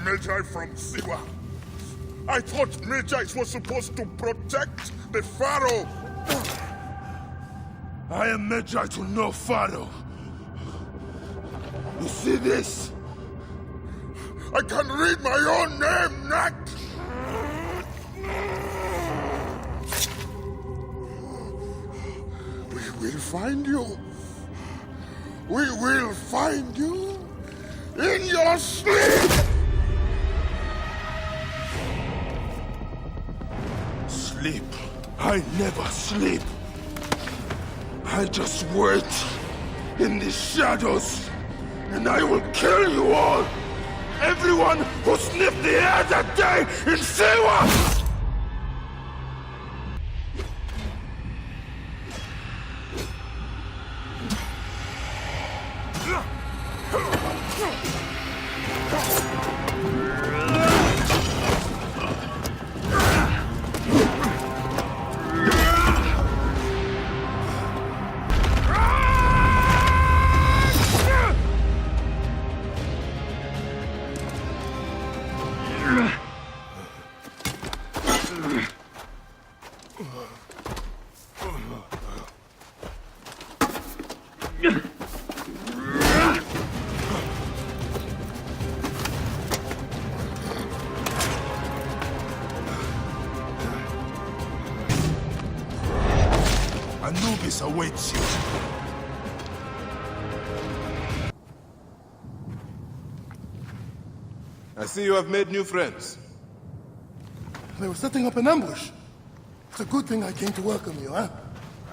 Magi from Siwa. I thought Magi were supposed to protect the Pharaoh. I am Magi to no Pharaoh. You see this? I can read my own name, Nat! We will find you. We will find you in your sleep! Sleep? I never sleep. I just wait in the shadows, and I will kill you all! Everyone who sniffed the air that day in Siwa! Anubis awaits you. I see you have made new friends. They were setting up an ambush. It's a good thing I came to welcome you, huh?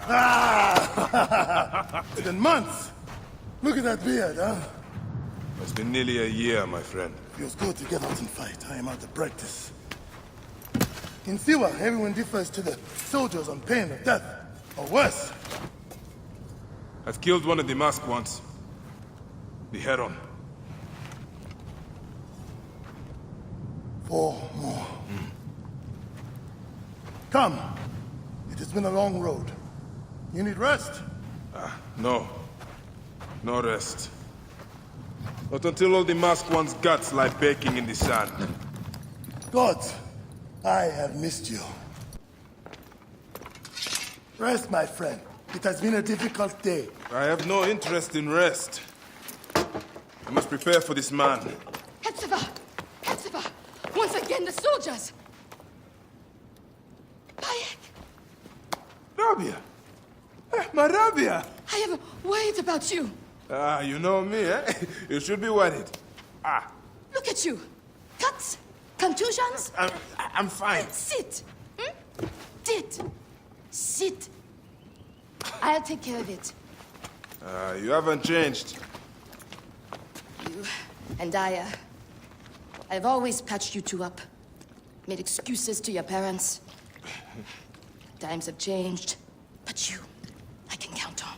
Ah! It's been months. Look at that beard, huh? It's been nearly a year, my friend. Feels good to get out and fight. I am out of practice. In Siwa, everyone defers to the soldiers on pain of death. Or worse. I've killed one of the masked ones. The Heron. 4 more. Come. It has been a long road. You need rest? No. No rest. Not until all the masked one's guts lie baking in the sand. God, I have missed you. Rest, my friend. It has been a difficult day. I have no interest in rest. I must prepare for this man. Hetsiva! Hetsiva! Once again, the soldiers! Bayek! Rabia! My Rabia! I have worried about you. You know me, eh? You should be worried. Look at you. Cuts? Contusions? I'm fine. Sit. Sit. Sit. I'll take care of it. You haven't changed. You and Aya. I've always patched you two up. Made excuses to your parents. Times have changed. But you, I can count on.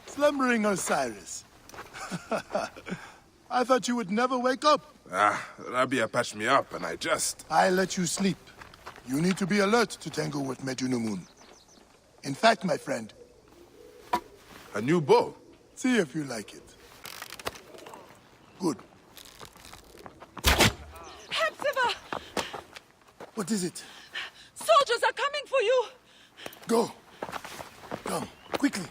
Slumbering Osiris. I thought you would never wake up. Rabia patched me up and I let you sleep. You need to be alert to tangle with Medunamun. In fact, my friend... A new bow? See if you like it. Good. Hetsiva! What is it? Soldiers are coming for you! Go. Come, quickly.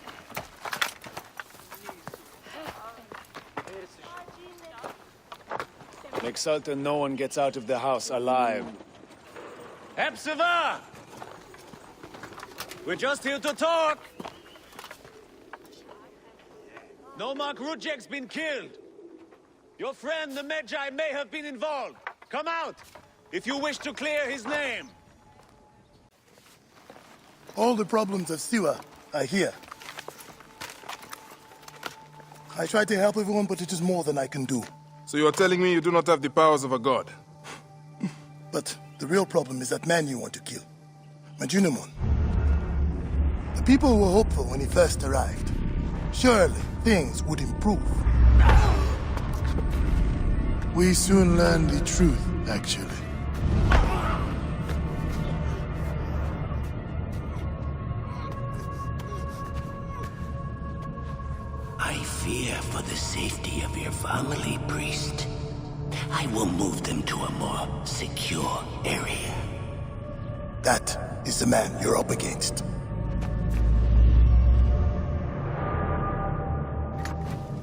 Make certain no one gets out of the house alive. Hetsiva! We're just here to talk! Nomarch Rujek's been killed. Your friend, the Magi, may have been involved. Come out, if you wish to clear his name. All the problems of Siwa are here. I try to help everyone, but it is more than I can do. So you are telling me you do not have the powers of a god? But the real problem is that man you want to kill. Medunamun. The people were hopeful when he first arrived. Surely, things would improve. We soon learned the truth, actually. I fear for the safety of your family, priest. I will move them to a more secure area. That is the man you're up against.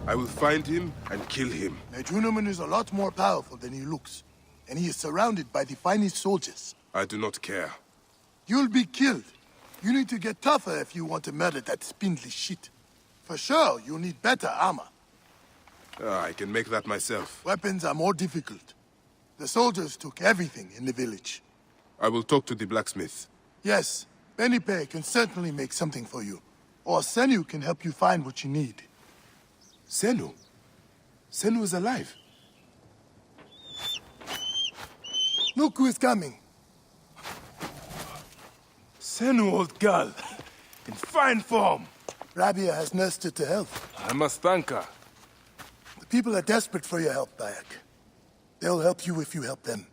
I will find him and kill him. Najunaman is a lot more powerful than he looks, and he is surrounded by the finest soldiers. I do not care. You'll be killed. You need to get tougher if you want to murder that spindly shit. For sure, you'll need better armor. I can make that myself. Weapons are more difficult. The soldiers took everything in the village. I will talk to the blacksmith. Yes, Benipe can certainly make something for you. Or Senu can help you find what you need. Senu? Senu is alive. Look who is coming. Senu, old girl. In fine form. Rabia has nursed her to health. I must thank her. The people are desperate for your help, Bayek. They'll help you if you help them.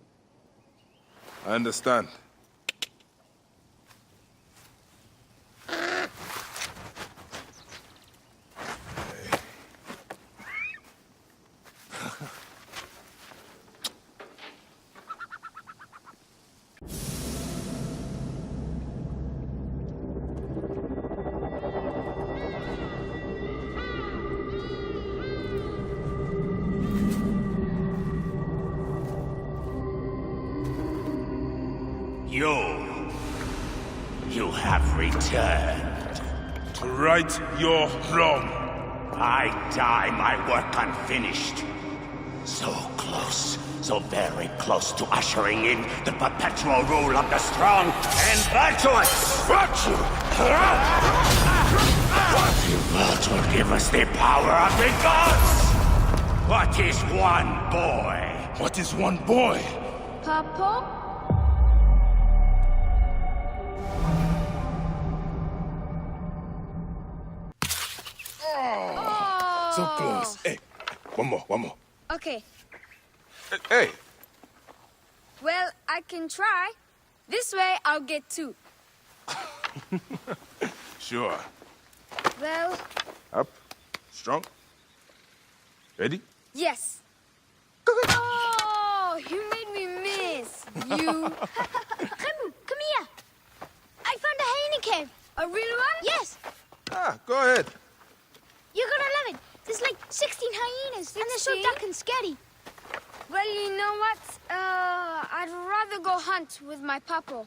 I understand. You have returned. To right your wrong. I die my work unfinished. So close, so very close to ushering in the perpetual rule of the strong and virtuous. Virtue! The world will give us the power of the gods. What is one boy? What is one boy? Papa? So close. Hey, one more. Okay. Hey! Well, I can try. This way, I'll get two. Sure. Well, Up. Strong. Ready? yes. Oh, you made me miss. You. Remu, come here. I found a hyena cave. A real one? Yes, Go ahead. you're gonna love it. There's like 16 hyenas, and they're so 16? dark and scary. Well, you know what? I'd rather go hunt with my papa.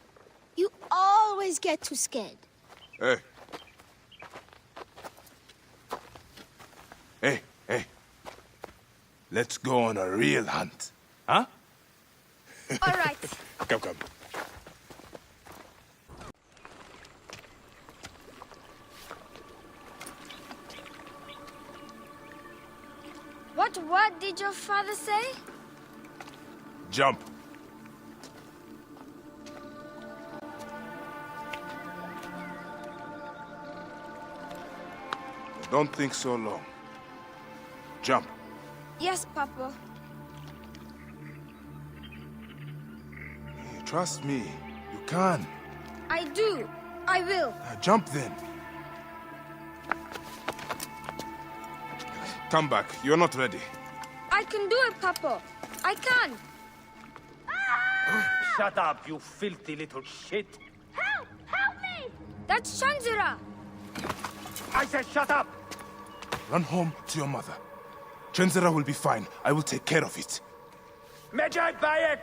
You always get too scared. Hey. Hey. Let's go on a real hunt. Huh? All right. Come. What word did your father say? Jump. Don't think so long. Jump. Yes, Papa. Trust me. You can. I do. I will. Jump then. Come back. You're not ready. I can do it, Papa. I can. Shut up, you filthy little shit. Help! Help me! That's Shanzira. I said shut up! Run home to your mother. Chenzera will be fine. I will take care of it. Medjay Bayek!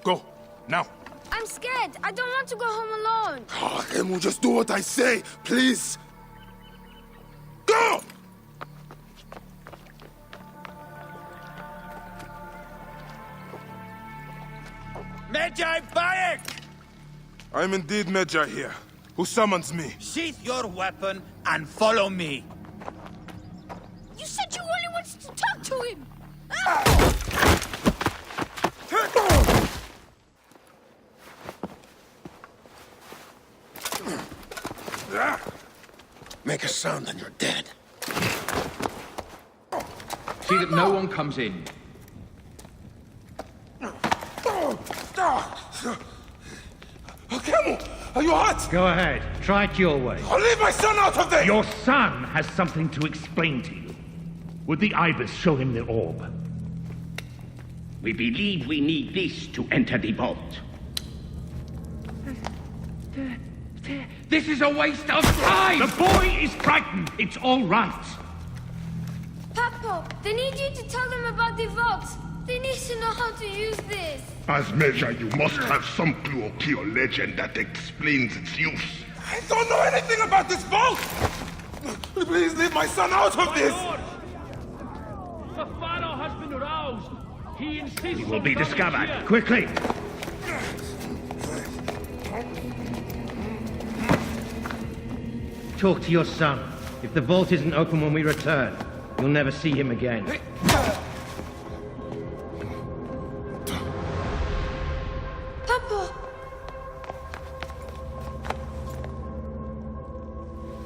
Go. Now. I'm scared. I don't want to go home alone. Remu, just do what I say, please. Go! Medjay Bayek! I am indeed Medjay here. Who summons me? Sheath your weapon and follow me. You said you only wanted to talk to him! Make a sound and you're dead. See that no one comes in. Camel, are you hurt? Go ahead. Try it your way. I'll leave my son out of this! Your son has something to explain to you. Would the Ibis show him the orb? We believe we need this to enter the vault. This is a waste of time! The boy is frightened. It's all right. Papa, they need you to tell them about the vault. They need to know how to use this. As Major, you must have some clue or key or legend that explains its use. I don't know anything about this vault! Please leave my son out of this! The Pharaoh has been aroused. He insists He will be discovered. Here. Quickly. Talk to your son. If the vault isn't open when we return, you'll never see him again. Papa!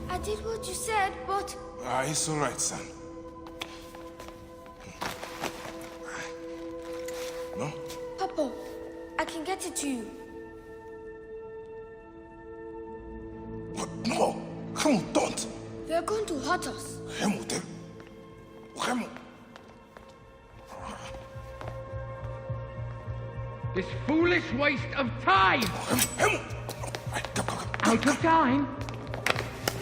I did what you said, but... It's all right, son. No? Papa, I can get it to you. What? No! Hemu, don't! They're going to hurt us. Hemu, Hemu! This foolish waste of time! Hemu! Out of time?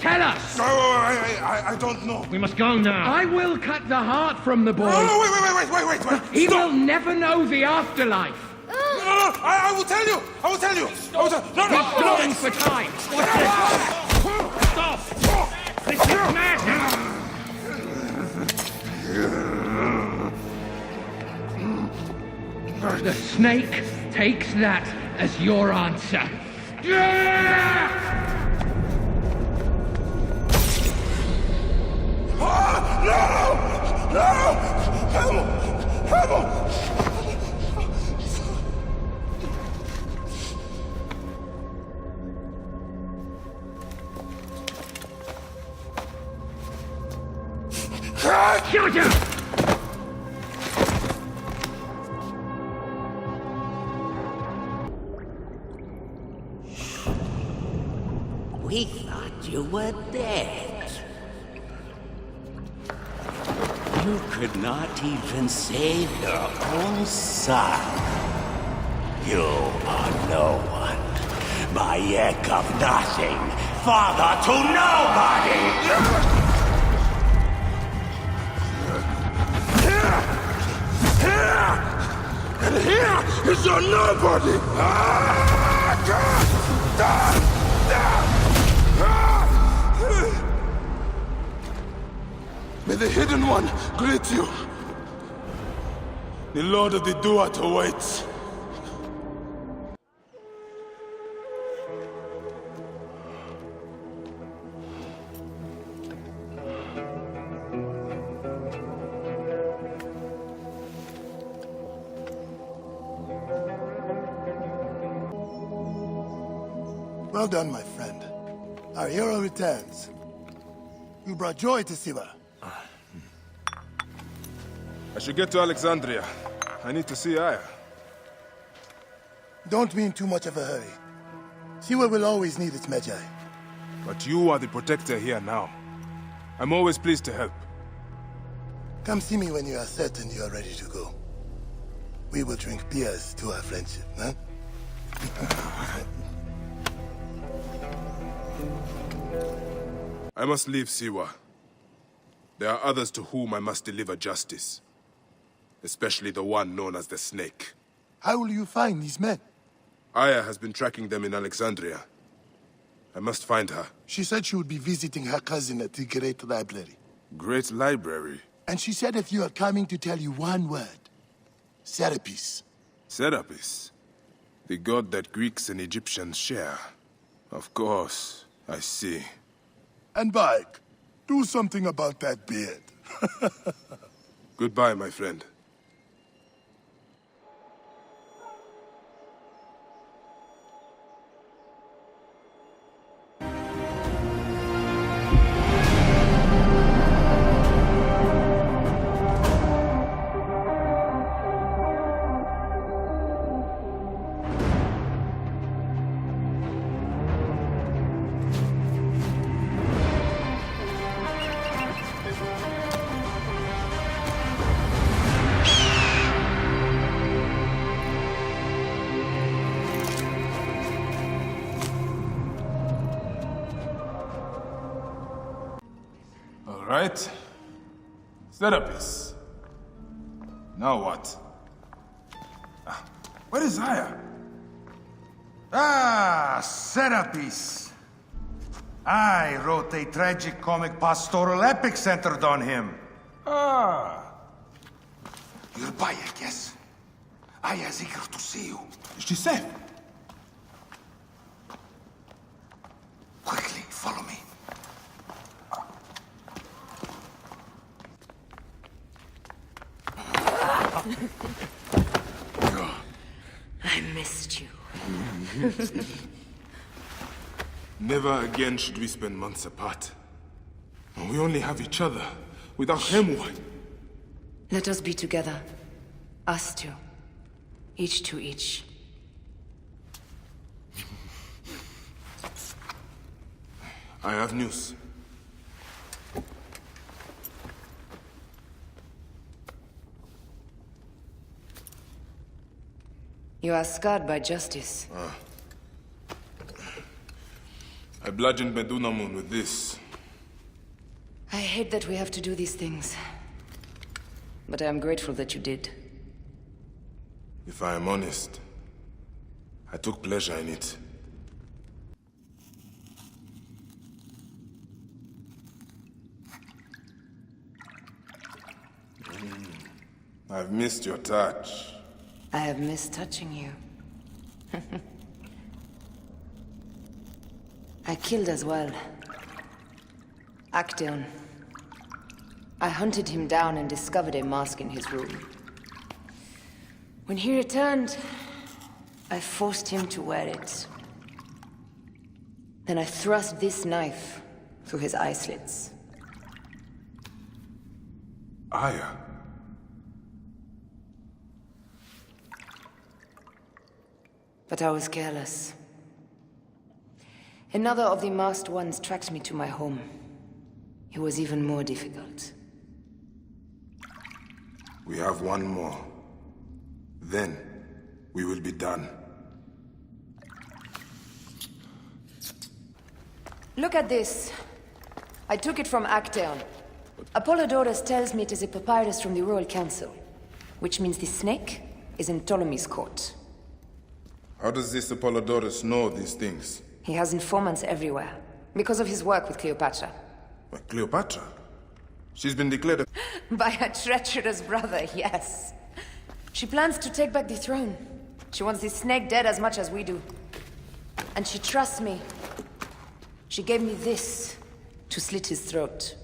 Tell us! No, I don't know. We must go now. I will cut the heart from the boy. No, wait. He will never know the afterlife. No, I will tell you. I will tell you. He's going for time. Stop! This is madness! The snake takes that as your answer. Shoot him! We thought you were dead. You could not even save your own son. You are no one. Bayek of nothing. Father to nobody! And here is your nobody! May the Hidden One greet you. The Lord of the Duat awaits. Well done, my friend. Our hero returns. You brought joy to Siwa. I should get to Alexandria. I need to see Aya. Don't be in too much of a hurry. Siwa will always need its Magi. But you are the protector here now. I'm always pleased to help. Come see me when you are certain you are ready to go. We will drink beers to our friendship, huh? I must leave Siwa. There are others to whom I must deliver justice. Especially the one known as the Snake. How will you find these men? Aya has been tracking them in Alexandria. I must find her. She said she would be visiting her cousin at the Great Library. Great Library? And she said if you are coming to tell you one word. Serapis. Serapis? The god that Greeks and Egyptians share. Of course, I see. And Bayek, do something about that beard. Goodbye, my friend. right. Serapis. Now what? Where is Aya? Ah, Serapis. I wrote a tragic comic pastoral epic centered on him. Ah. You're Bayek, yes? Aya is eager to see you. Is she safe? Quickly, follow me. I missed you. Never again should we spend months apart. We only have each other. Without him, what? Let us be together. Us two. Each to each. I have news. You are scarred by justice. I bludgeoned Medunamun with this. I hate that we have to do these things. But I am grateful that you did. If I am honest, I took pleasure in it. I've missed your touch. I have missed touching you. I killed as well. Actaeon. I hunted him down and discovered a mask in his room. When he returned, I forced him to wear it. Then I thrust this knife through his eye slits. Aya. But I was careless. Another of the masked ones tracked me to my home. It was even more difficult. We have one more. Then, we will be done. Look at this. I took it from Actaeon. Apollodorus tells me it is a papyrus from the Royal Council, which means the snake is in Ptolemy's court. How does this Apollodorus know these things? He has informants everywhere, because of his work with Cleopatra. But Cleopatra? She's been declared a... By her treacherous brother, yes. She plans to take back the throne. She wants the snake dead as much as we do. And she trusts me. She gave me this to slit his throat.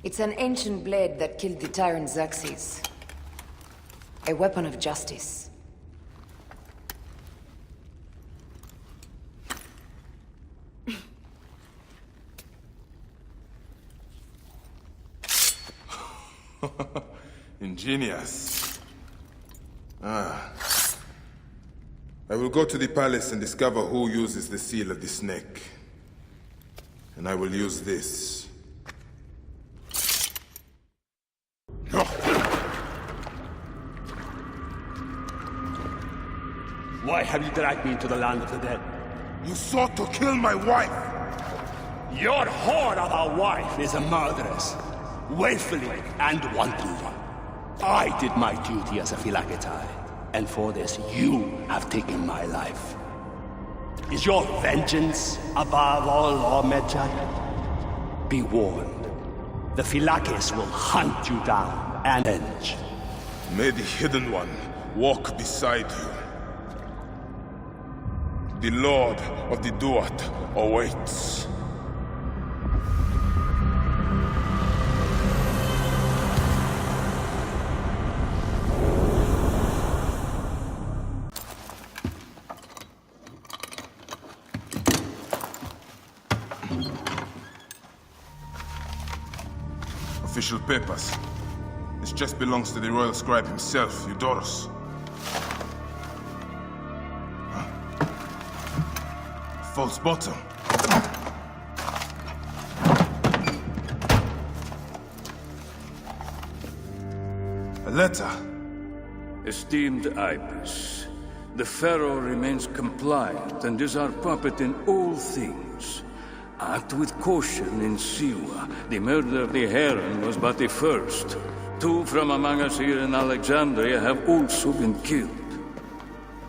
It's an ancient blade that killed the tyrant Xerxes. A weapon of justice. Ingenious. I will go to the palace and discover who uses the seal of the snake. And I will use this. No! Why have you dragged me into the land of the dead? You sought to kill my wife! Your whore of a wife is a murderess. Willfully and wantonly. I did my duty as a Phylaketae, and for this you have taken my life. Is your vengeance above all law, Medjay? Be warned. The Phylakes will hunt you down and avenge. May the Hidden One walk beside you. The Lord of the Duat awaits. Official papers. This chest belongs to the royal scribe himself, Eudorus. Huh? False bottom. A letter. Esteemed Ibis, the Pharaoh remains compliant and is our puppet in all things. Act with caution in Siwa. The murder of the Heron was but the first. 2 from among us here in Alexandria have also been killed.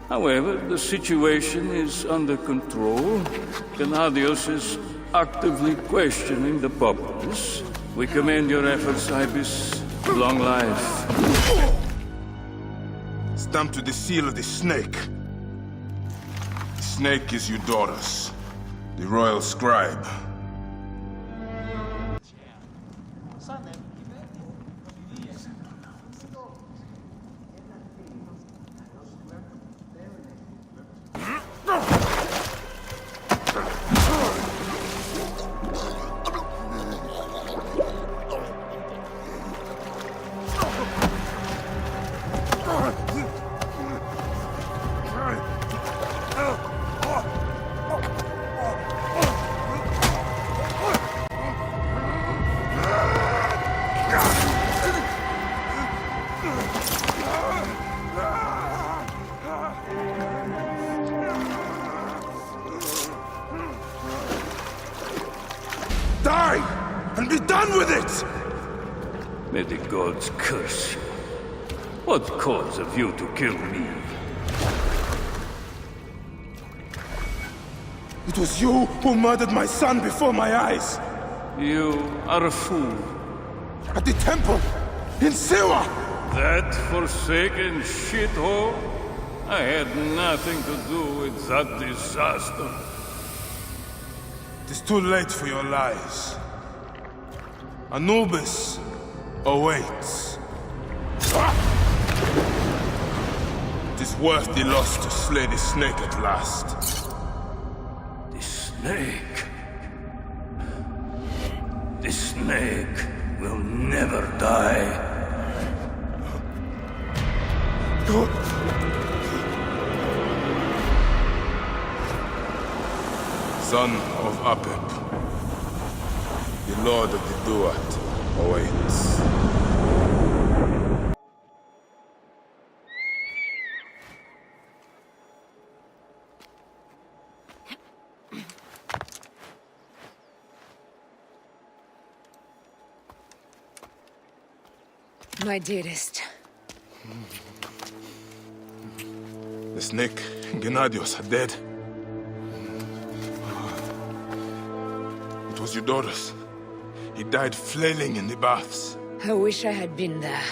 However, the situation is under control. Gennadios is actively questioning the populace. We commend your efforts, Ibis. Long life. Stamped with the seal of the snake. The snake is Eudorus, the royal scribe. Die! And be done with it! May the gods curse you. What cause have you to kill me? It was you who murdered my son before my eyes! You are a fool. At the temple! In Siwa! That forsaken shithole? I had nothing to do with that disaster. It is too late for your lies. Anubis awaits. It is worth the loss to slay the snake at last. The snake? The snake will never die. Son of Apep, the Lord of the Duat awaits. My dearest. The snake and Gennadios are dead. It was Eudorus. He died flailing in the baths. I wish I had been there.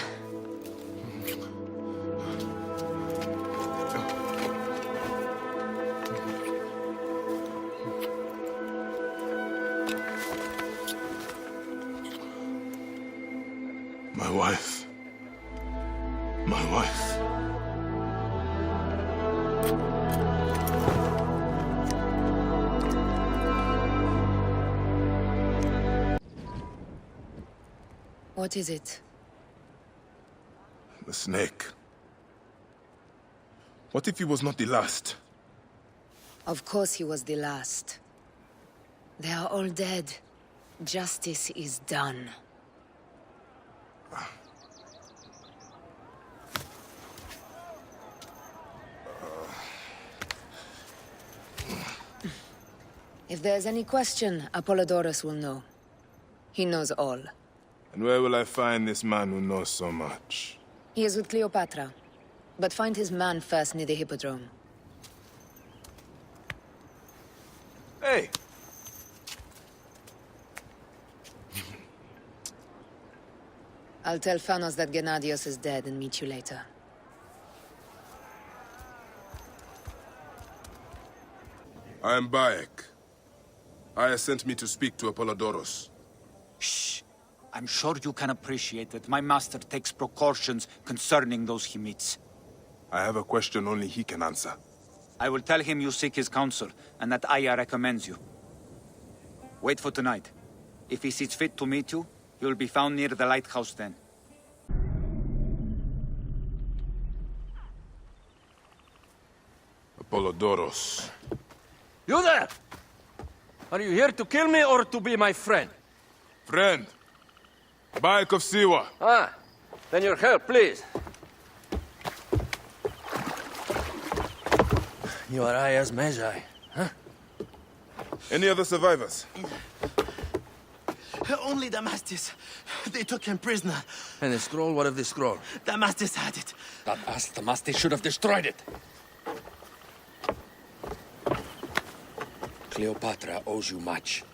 My wife. My wife. What is it? The snake. What if he was not the last? Of course he was the last. They are all dead. Justice is done. If there's any question, Apollodorus will know. He knows all. And where will I find this man who knows so much? He is with Cleopatra. But find his man first near the Hippodrome. Hey! I'll tell Phanos that Gennadios is dead and meet you later. I am Bayek. Aya sent me to speak to Apollodorus. Shh. I'm sure you can appreciate that my master takes precautions concerning those he meets. I have a question only he can answer. I will tell him you seek his counsel, and that Aya recommends you. Wait for tonight. If he sees fit to meet you, he will be found near the lighthouse then. Apollodorus. You there! Are you here to kill me or to be my friend? Friend. Bayek of Siwa. Ah, then your help, please. You are Aya's Magi, huh? Any other survivors? Only Damastis. They took him prisoner. And the scroll? What of the scroll? Damastis had it. That ass Damastis should have destroyed it. Cleopatra owes you much.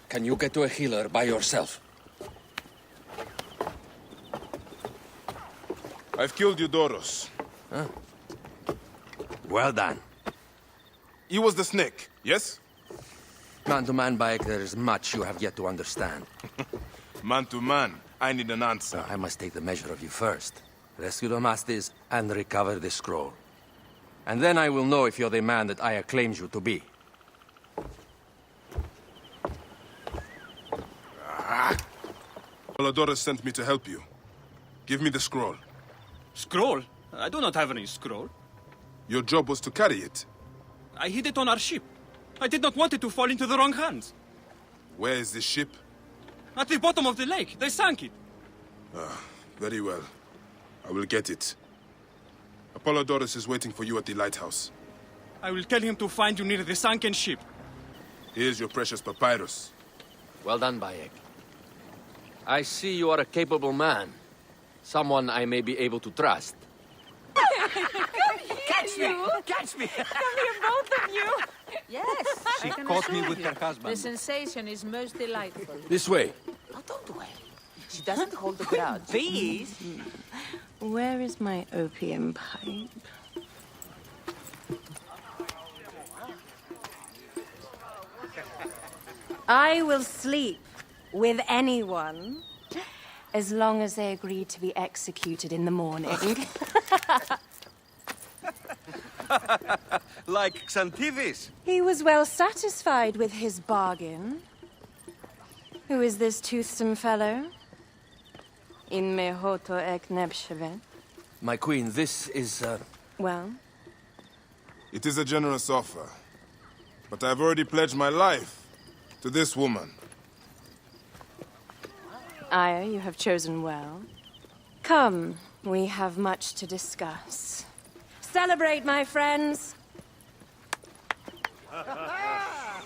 Can you get to a healer by yourself? I've killed Eudoros. Huh? Well done. He was the snake, yes? Man to man, Bayek, there is much you have yet to understand. Man to man, I need an answer. I must take the measure of you first. Rescue Damastis and recover the scroll. And then I will know if you're the man that Aya claims you to be. Apollodorus sent me to help you. Give me the scroll. Scroll? I do not have any scroll. Your job was to carry it. I hid it on our ship. I did not want it to fall into the wrong hands. Where is the ship? At the bottom of the lake. They sank it. Very well. I will get it. Apollodorus is waiting for you at the lighthouse. I will tell him to find you near the sunken ship. Here's your precious papyrus. Well done, Bayek. I see you are a capable man. Someone I may be able to trust. Catch me! Catch me! Come here, both of you! Yes, She I can caught me assure with you. her husband. The sensation is most delightful. This way. Oh, don't worry. She doesn't hold the grudge. Please. Where is my opium pipe? I will sleep with anyone as long as they agree to be executed in the morning. Like Xantivis. He was well satisfied with his bargain. Who is this toothsome fellow? In mehoto ek nebshevet. My queen, this is, Well? It is a generous offer. But I've already pledged my life to this woman. Aya, you have chosen well. Come, we have much to discuss. Celebrate, my friends!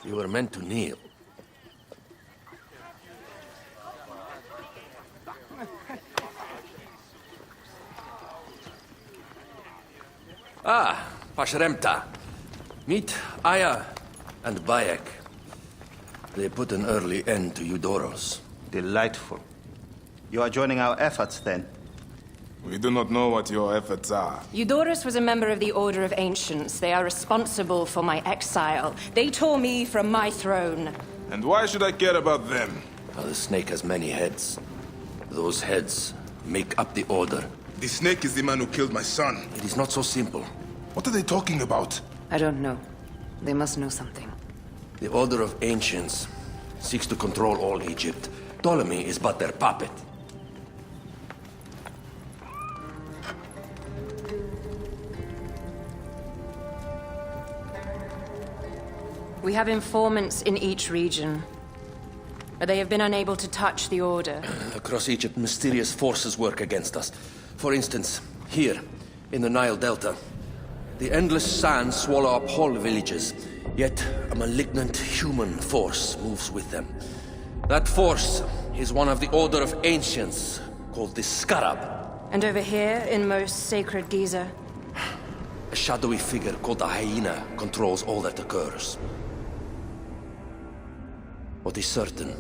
You were meant to kneel. Ah, Pashremta. Meet Aya and Bayek. They put an early end to Eudoros. Delightful. You are joining our efforts, then? We do not know what your efforts are. Eudoros was a member of the Order of Ancients. They are responsible for my exile. They tore me from my throne. And why should I care about them? Now, the snake has many heads. Those heads make up the Order. The snake is the man who killed my son. It is not so simple. What are they talking about? I don't know. They must know something. The Order of Ancients seeks to control all Egypt. Ptolemy is but their puppet. We have informants in each region. But they have been unable to touch the Order. Across Egypt, mysterious forces work against us. For instance, here, in the Nile Delta, the endless sands swallow up whole villages, yet a malignant human force moves with them. That force is one of the Order of Ancients, called the Scarab. And over here, in most sacred Giza? A shadowy figure called the Hyena controls all that occurs. What is certain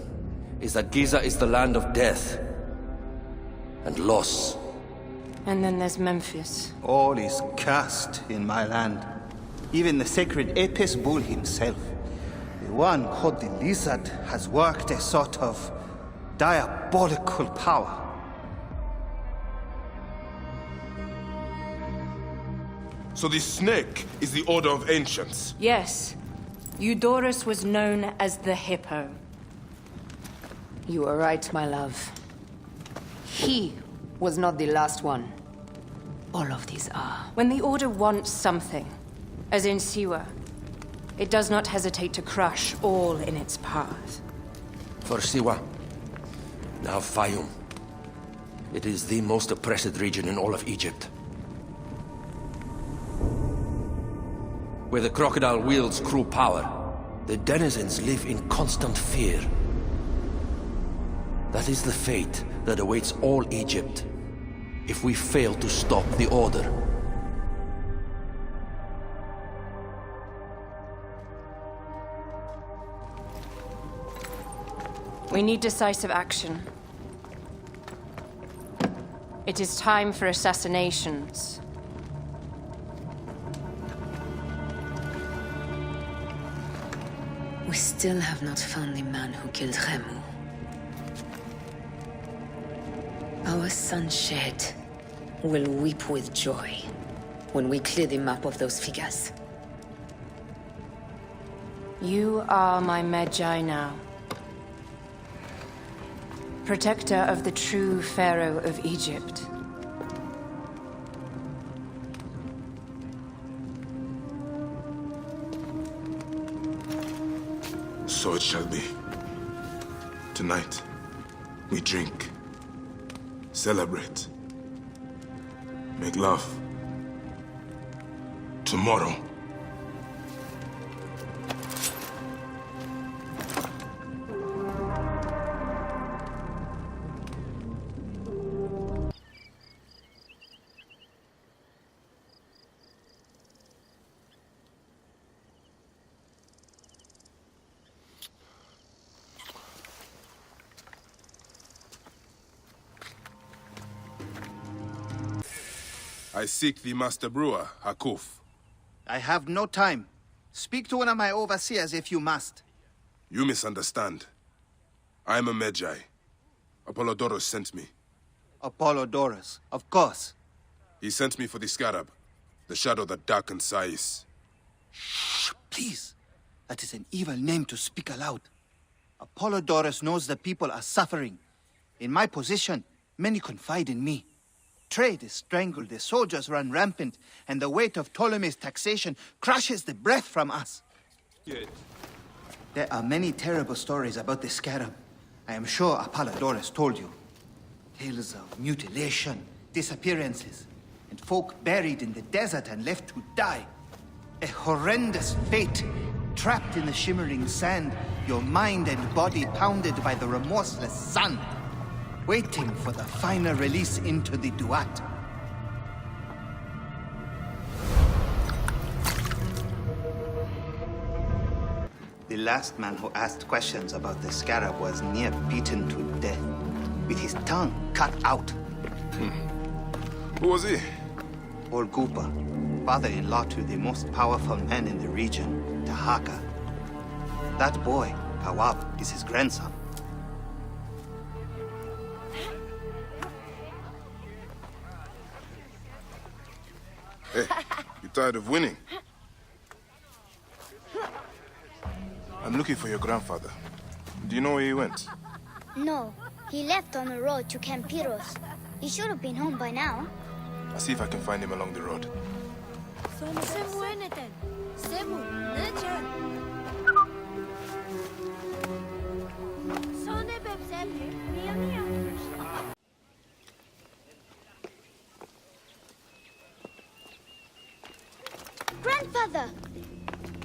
is that Giza is the land of death and loss. And then there's Memphis. All is cursed in my land. Even the sacred Apis bull himself. The one called the Lizard has worked a sort of diabolical power. So the snake is the Order of Ancients? Yes. Eudoros was known as the Hippo. You are right, my love. He was not the last one. All of these are. When the Order wants something, as in Siwa, it does not hesitate to crush all in its path. For Siwa, now Fayum. It is the most oppressed region in all of Egypt. Where the crocodile wields cruel power, The denizens live in constant fear. That is the fate that awaits all Egypt if we fail to stop the Order. We need decisive action. It is time for assassinations. We still have not found the man who killed Remu. Our son Shed will weep with joy when we clear the map of those figures. You are my Magi now. Protector of the true Pharaoh of Egypt. So it shall be. Tonight, we drink, celebrate, make love. Tomorrow, I seek the Master Brewer, Hakuf. I have no time. Speak to one of my overseers if you must. You misunderstand. I am a Magi. Apollodorus sent me. Apollodorus, of course. He sent me for the scarab, the shadow that darkens Sais. Shh, please. That is an evil name to speak aloud. Apollodorus knows the people are suffering. In my position, many confide in me. Trade is strangled, the soldiers run rampant, and the weight of Ptolemy's taxation crushes the breath from us. Yes. There are many terrible stories about the scarab. I am sure Apollodorus told you. Tales of mutilation, disappearances, and folk buried in the desert and left to die. A horrendous fate, trapped in the shimmering sand, your mind and body pounded by the remorseless sun, waiting for the final release into the Duat. The last man who asked questions about the scarab was near beaten to death, with his tongue cut out. Who was he? Orgupa, father-in-law to the most powerful man in the region, Tahaka. That boy, Kawab, is his grandson. Hey, you tired of winning? I'm looking for your grandfather. Do you know where he went? No, he left on the road to Campiros. He should have been home by now. I'll see if I can find him along the road. Grandfather,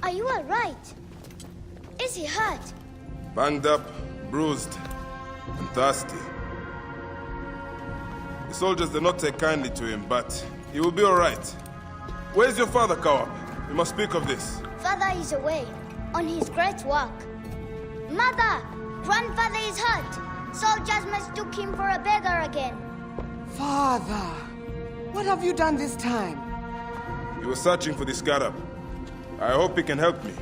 are you all right? Is he hurt? Banged up, bruised, and thirsty. The soldiers did not take kindly to him, but he will be all right. Where's your father, Kawab? We must speak of this. Father is away, on his great walk. Mother, grandfather is hurt. Soldiers mistook him for a beggar again. Father, what have you done this time? He was searching for the scarab. I hope he can help me.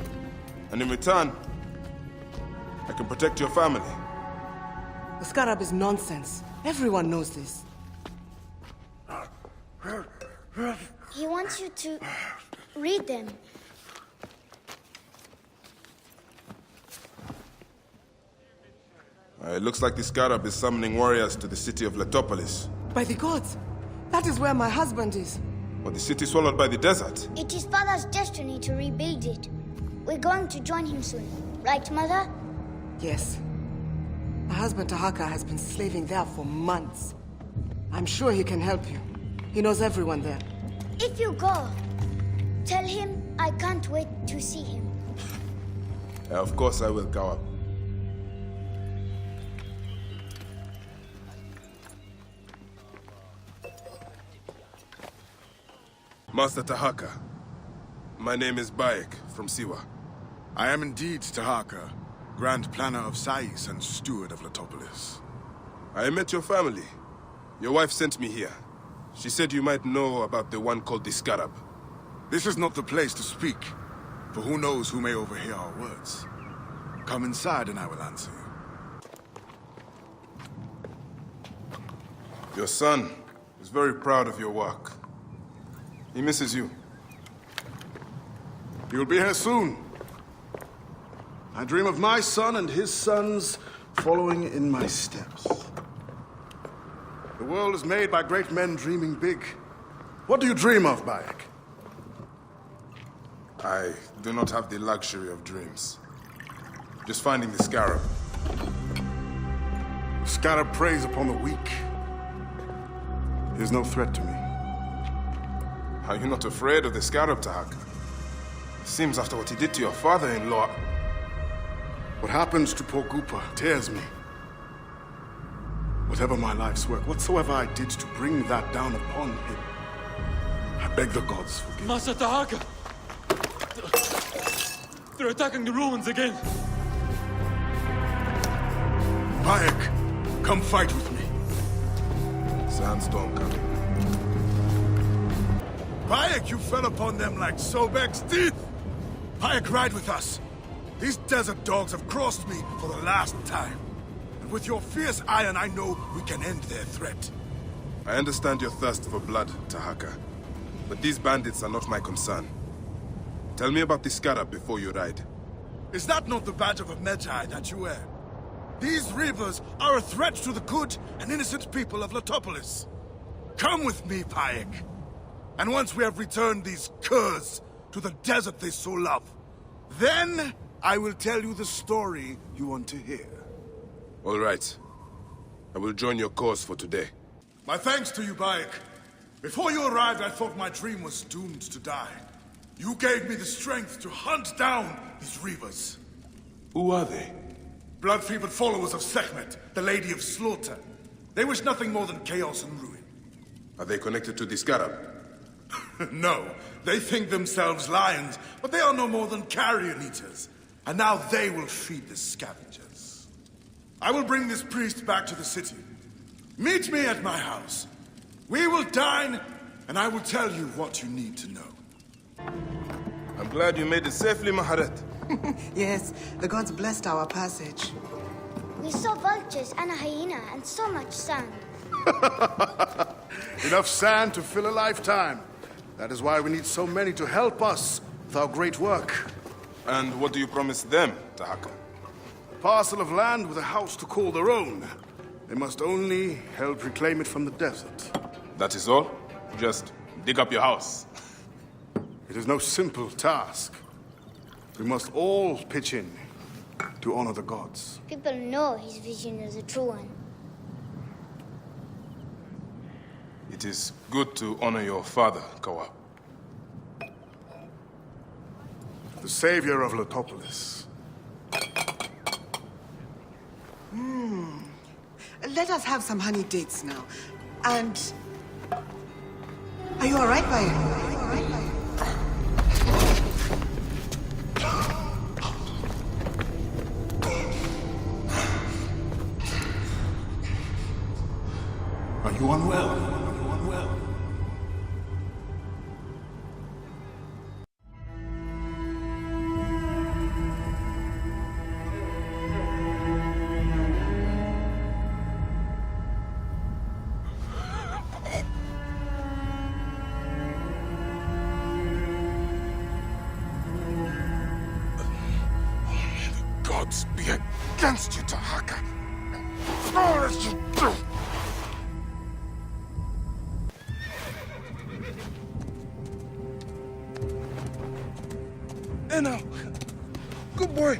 And in return, I can protect your family. The scarab is nonsense. Everyone knows this. He wants you to read them. It looks like the scarab is summoning warriors to the city of Letopolis. By the gods! That is where my husband is. Or the city swallowed by the desert. It is Father's destiny to rebuild it. We're going to join him soon. Right, Mother? Yes. My husband Tahaka has been slaving there for months. I'm sure he can help you. He knows everyone there. If you go, tell him I can't wait to see him. Of course I will, Kawab. Master Tahaka, my name is Bayek from Siwa. I am indeed Tahaka, Grand Planner of Sais and Steward of Letopolis. I met your family. Your wife sent me here. She said you might know about the one called the Scarab. This is not the place to speak, for who knows who may overhear our words. Come inside and I will answer you. Your son is very proud of your work. He misses you. You'll be here soon. I dream of my son and his sons following in my steps. The world is made by great men dreaming big. What do you dream of, Bayek? I do not have the luxury of dreams. Just finding the Scarab. The Scarab preys upon the weak. He is no threat to me. Are you not afraid of the Scarab, Tahaka? Seems after what he did to your father-in-law... What happens to poor Gupa tears me. Whatever my life's work, whatsoever I did to bring that down upon him, I beg the gods forgive. Master Tahaka! They're attacking the ruins again! Bayek, come fight with me. Sandstorm coming. Bayek, you fell upon them like Sobek's teeth! Bayek, ride with us. These desert dogs have crossed me for the last time. And with your fierce iron, I know we can end their threat. I understand your thirst for blood, Tahaka. But these bandits are not my concern. Tell me about the Scarab before you ride. Is that not the badge of a Medjay that you wear? These reavers are a threat to the good and innocent people of Letopolis. Come with me, Bayek. And once we have returned these curs to the desert they so love, then I will tell you the story you want to hear. All right. I will join your cause for today. My thanks to you, Bayek. Before you arrived, I thought my dream was doomed to die. You gave me the strength to hunt down these reavers. Who are they? Blood-fevered followers of Sekhmet, the Lady of Slaughter. They wish nothing more than chaos and ruin. Are they connected to the Scarab? No, they think themselves lions, but they are no more than carrion eaters. And now they will feed the scavengers. I will bring this priest back to the city. Meet me at my house. We will dine, and I will tell you what you need to know. I'm glad you made it safely, Maharet. Yes, the gods blessed our passage. We saw vultures and a hyena and so much sand. Enough sand to fill a lifetime. That is why we need so many to help us with our great work. And what do you promise them, Tahaka? A parcel of land with a house to call their own. They must only help reclaim it from the desert. That is all? Just dig up your house. It is no simple task. We must all pitch in to honor the gods. People know his vision is a true one. It is good to honor your father, Kawab. The savior of Letopolis. Let us have some honey dates now. And... Are you all right, Bayek? Are you unwell? Gods be against you, Tahaka. All as you do. Now, good boy.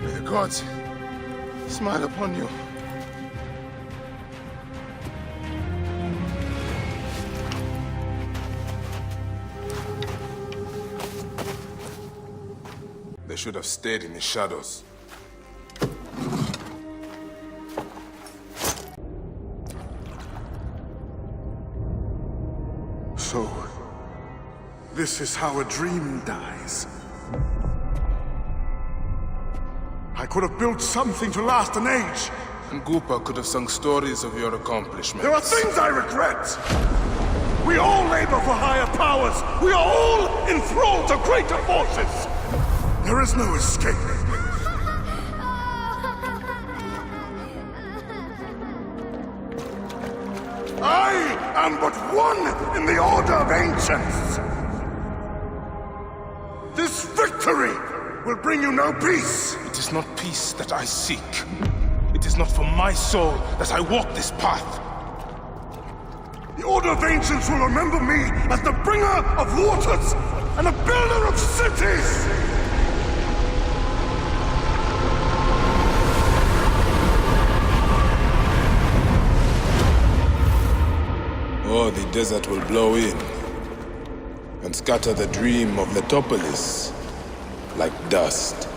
May the gods smile upon you. They should have stayed in the shadows. So, this is how a dream dies. I could have built something to last an age. And Goopa could have sung stories of your accomplishments. There are things I regret. We all labor for higher powers. We are all enthralled to greater forces. There is no escape. I am but one in the Order of Ancients. This victory will bring you no peace. It is not peace that I seek. It is not for my soul that I walk this path. The Order of Ancients will remember me as the bringer of waters and the builder of cities. Or the desert will blow in and scatter the dream of Letopolis like dust.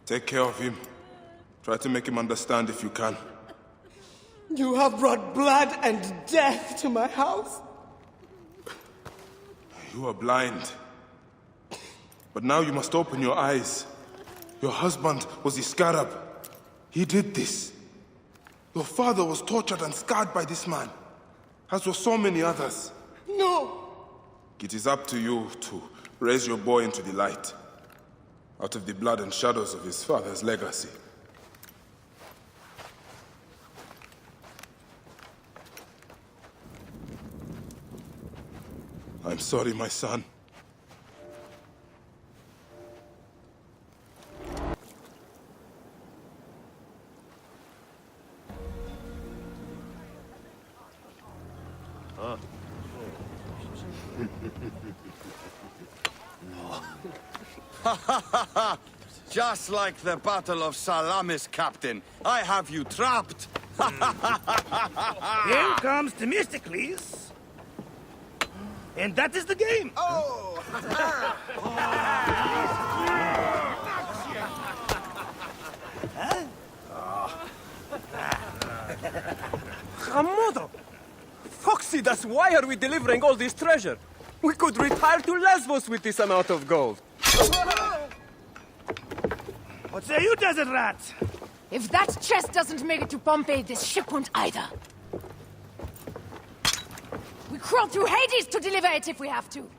Take care of him. Try to make him understand if you can. You have brought blood and death to my house. You are blind. But now you must open your eyes. Your husband was the scarab. He did this. Your father was tortured and scarred by this man, as were so many others. No! It is up to you to raise your boy into the light, out of the blood and shadows of his father's legacy. I'm sorry, my son. Just like the Battle of Salamis, Captain. I have you trapped. Here comes Themistocles. And that is the game. Oh! Hamodo! Foxidas, why are we delivering all this treasure? We could retire to Lesbos with this amount of gold. What say you, desert rat? If that chest doesn't make it to Pompeii, this ship won't either. We crawl through Hades to deliver it if we have to.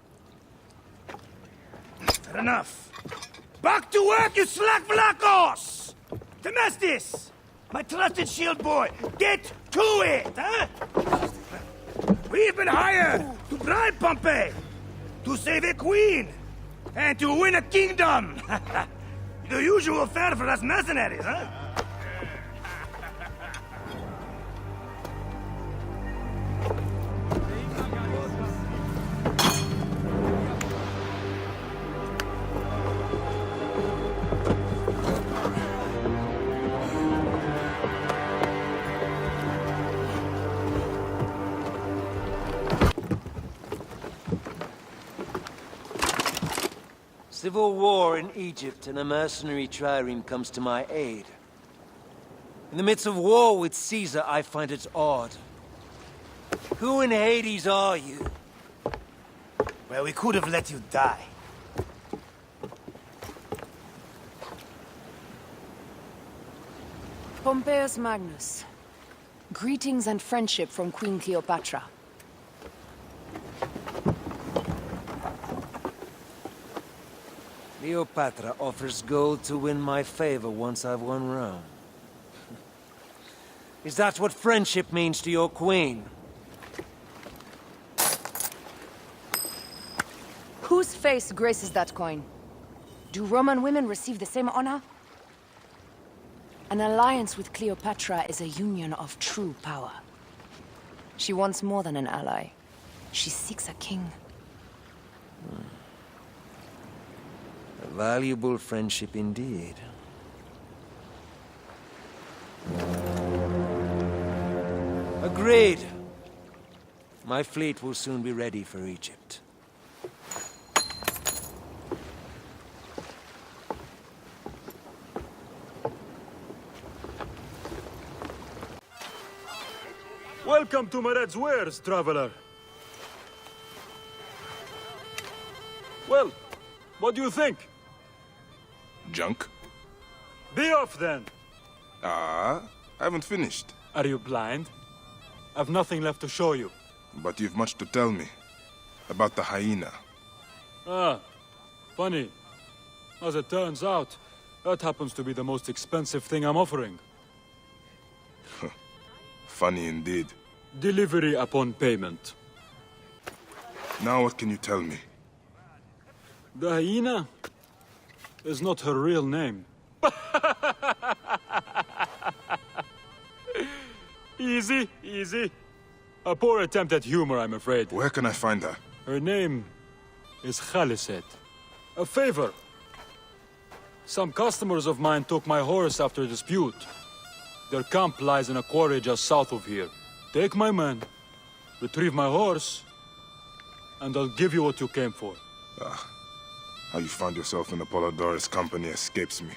Fair enough. Back to work, you slack Vlachos! Temestis! My trusted shield boy, get to it, huh? We've been hired to bribe Pompeii, to save a queen, and to win a kingdom. The usual fare for us mercenaries, huh? Civil war in Egypt, and a mercenary trireme comes to my aid. In the midst of war with Caesar, I find it odd. Who in Hades are you? Well, we could have let you die. Pompeius Magnus. Greetings and friendship from Queen Cleopatra. Cleopatra offers gold to win my favor once I've won Rome. Is that what friendship means to your queen? Whose face graces that coin? Do Roman women receive the same honor? An alliance with Cleopatra is a union of true power. She wants more than an ally. She seeks a king. A valuable friendship indeed. Agreed. My fleet will soon be ready for Egypt. Welcome to Mered's wares, traveler. Well, what do you think? Junk? Be off then! I haven't finished. Are you blind? I've nothing left to show you. But you've much to tell me. About the hyena. Ah, funny. As it turns out, that happens to be the most expensive thing I'm offering. Funny indeed. Delivery upon payment. Now what can you tell me? The hyena is not her real name. Easy, easy. A poor attempt at humor, I'm afraid. Where can I find her? Her name is Khaliset. A favor. Some customers of mine took my horse after a dispute. Their camp lies in a quarry just south of here. Take my men, retrieve my horse, and I'll give you what you came for. How you found yourself in Apollodorus' company escapes me.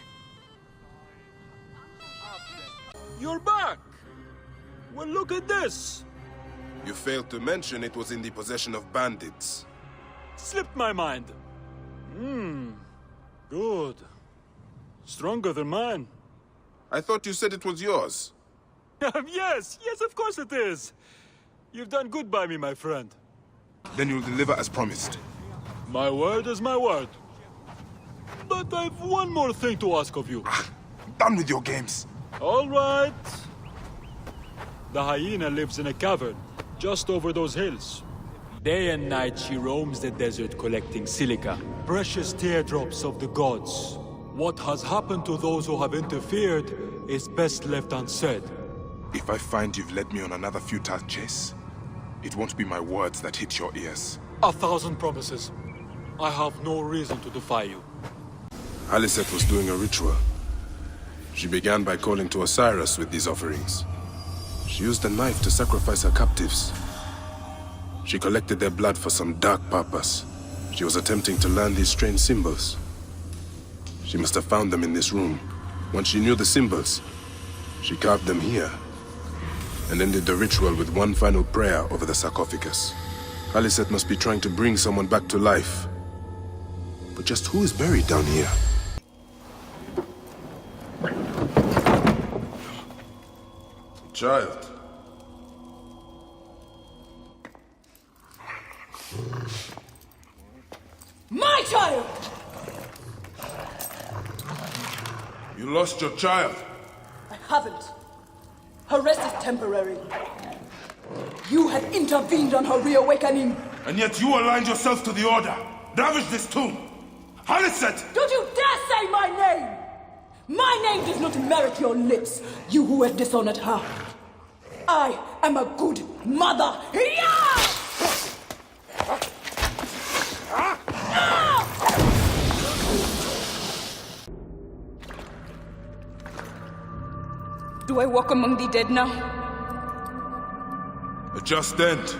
You're back! Well, look at this! You failed to mention it was in the possession of bandits. Slipped my mind. Good. Stronger than mine. I thought you said it was yours. Yes, of course it is. You've done good by me, my friend. Then you'll deliver as promised. My word is my word. But I've one more thing to ask of you. Done with your games. All right. The hyena lives in a cavern, just over those hills. Day and night she roams the desert collecting silica, precious teardrops of the gods. What has happened to those who have interfered is best left unsaid. If I find you've led me on another futile chase, it won't be my words that hit your ears. 1,000 promises. I have no reason to defy you. Khaliset was doing a ritual. She began by calling to Osiris with these offerings. She used a knife to sacrifice her captives. She collected their blood for some dark purpose. She was attempting to learn these strange symbols. She must have found them in this room. Once she knew the symbols, she carved them here, and ended the ritual with one final prayer over the sarcophagus. Khaliset must be trying to bring someone back to life. But just who is buried down here? Child. My child! You lost your child. I haven't. Her rest is temporary. You had intervened on her reawakening. And yet you aligned yourself to the Order. Ravage this tomb. Khaliset! Don't you dare say my name! My name does not merit your lips, you who have dishonored her. I am a good mother. Do I walk among the dead now? A just end.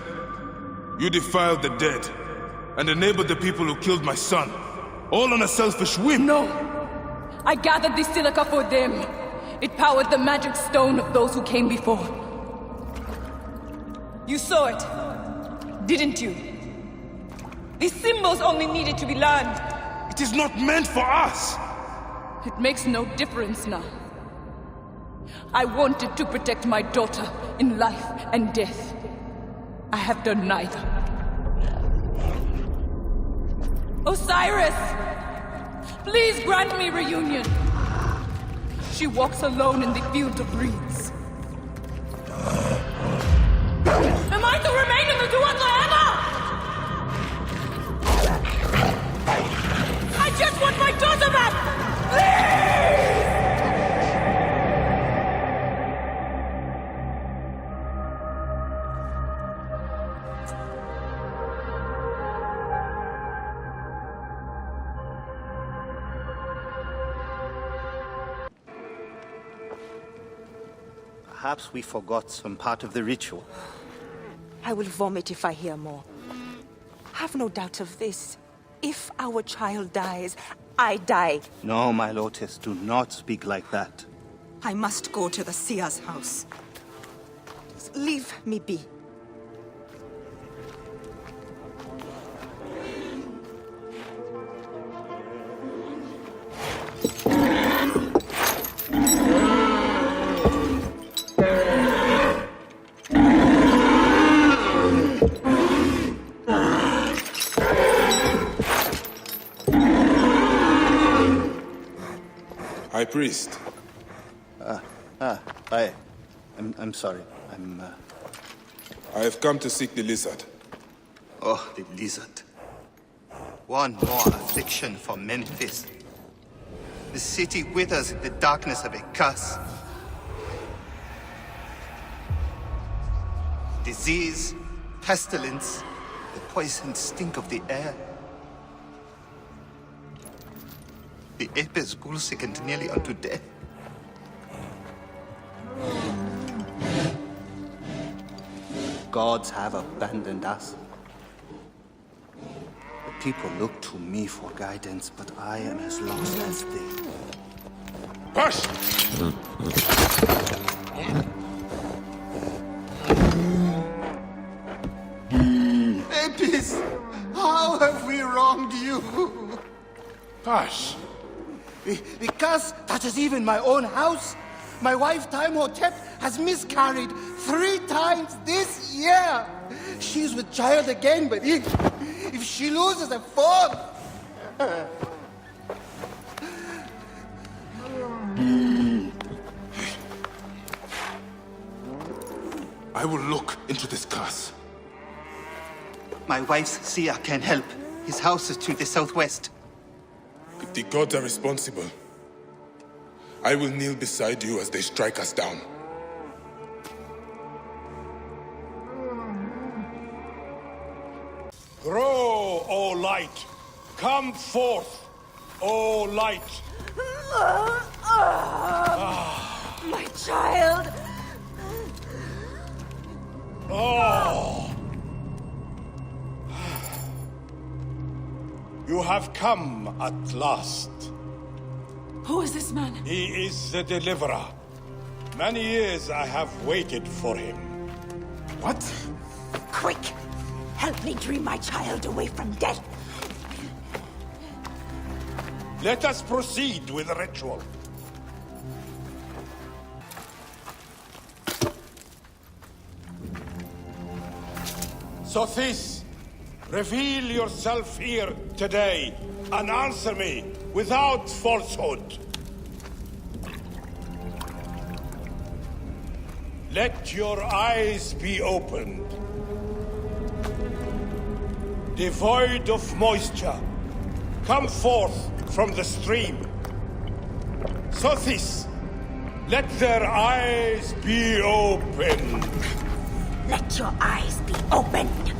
You defiled the dead and enabled the people who killed my son. All on a selfish whim. No. I gathered the silica for them. It powered the magic stone of those who came before. You saw it, didn't you? The symbols only needed to be learned. It is not meant for us. It makes no difference now. I wanted to protect my daughter in life and death. I have done neither. Osiris! Please grant me reunion. She walks alone in the field of reeds. Am I to remain in the Duat Lahana? I just want my daughter back! Please! Perhaps we forgot some part of the ritual. I will vomit if I hear more. Have no doubt of this. If our child dies, I die. No, my Lotus, do not speak like that. I must go to the seer's house. Leave me be. High Priest. I'm sorry. I have come to seek the lizard. Oh, the lizard. One more affliction for Memphis. The city withers in the darkness of a curse. Disease, pestilence, the poisoned stink of the air. The Apis ghoul sickened nearly unto death. Gods have abandoned us. The people look to me for guidance, but I am as lost as they. Push! Apis, how have we wronged you? Hush. The curse touches even my own house. My wife, Timehotep, has miscarried 3 times this year. She's with child again, but if she loses a 4th... I will look into this curse. My wife's seer can help. His house is to the southwest. If the gods are responsible, I will kneel beside you as they strike us down. Grow, O light! Come forth, O light! My child! Oh! You have come at last. Who is this man? He is the deliverer. Many years I have waited for him. What? Quick! Help me dream my child away from death. Let us proceed with the ritual. Sothis, reveal yourself here today and answer me without falsehood. Let your eyes be opened. Devoid of moisture, come forth from the stream. Sothis, let their eyes be opened. Let your eyes be opened.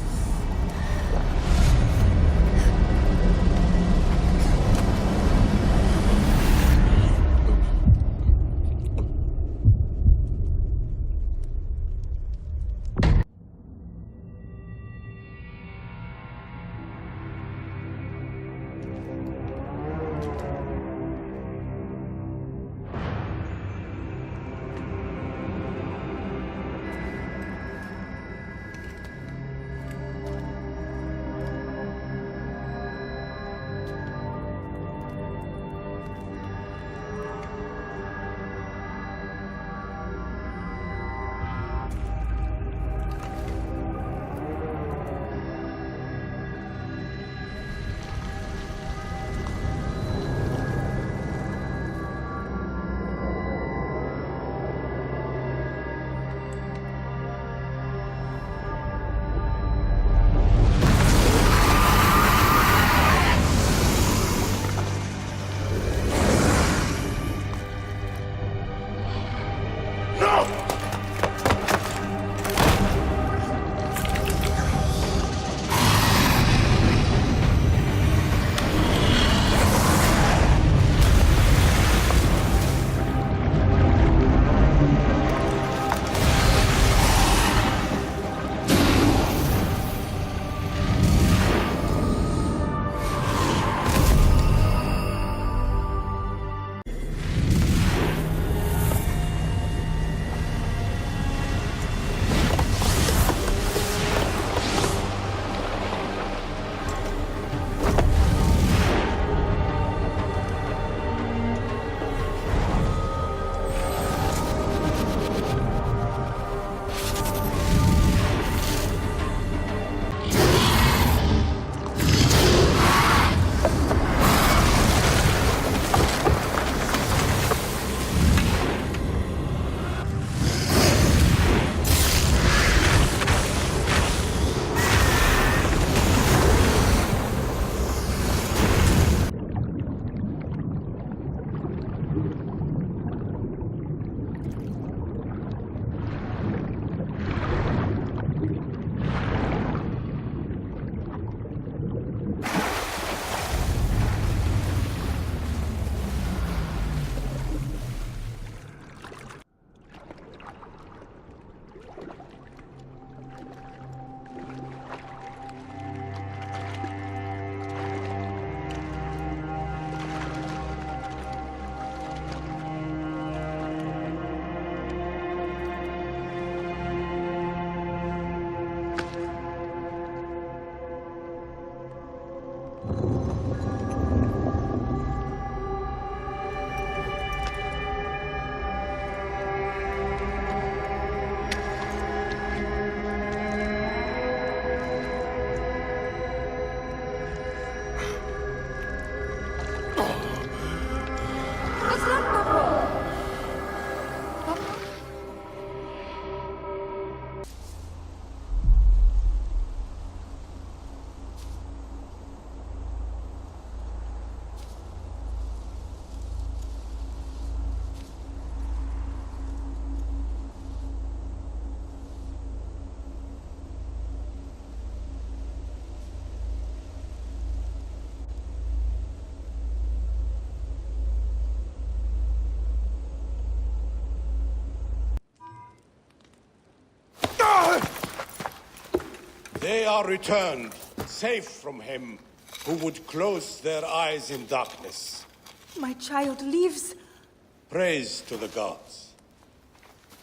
They are returned, safe from him who would close their eyes in darkness. My child lives. Praise to the gods.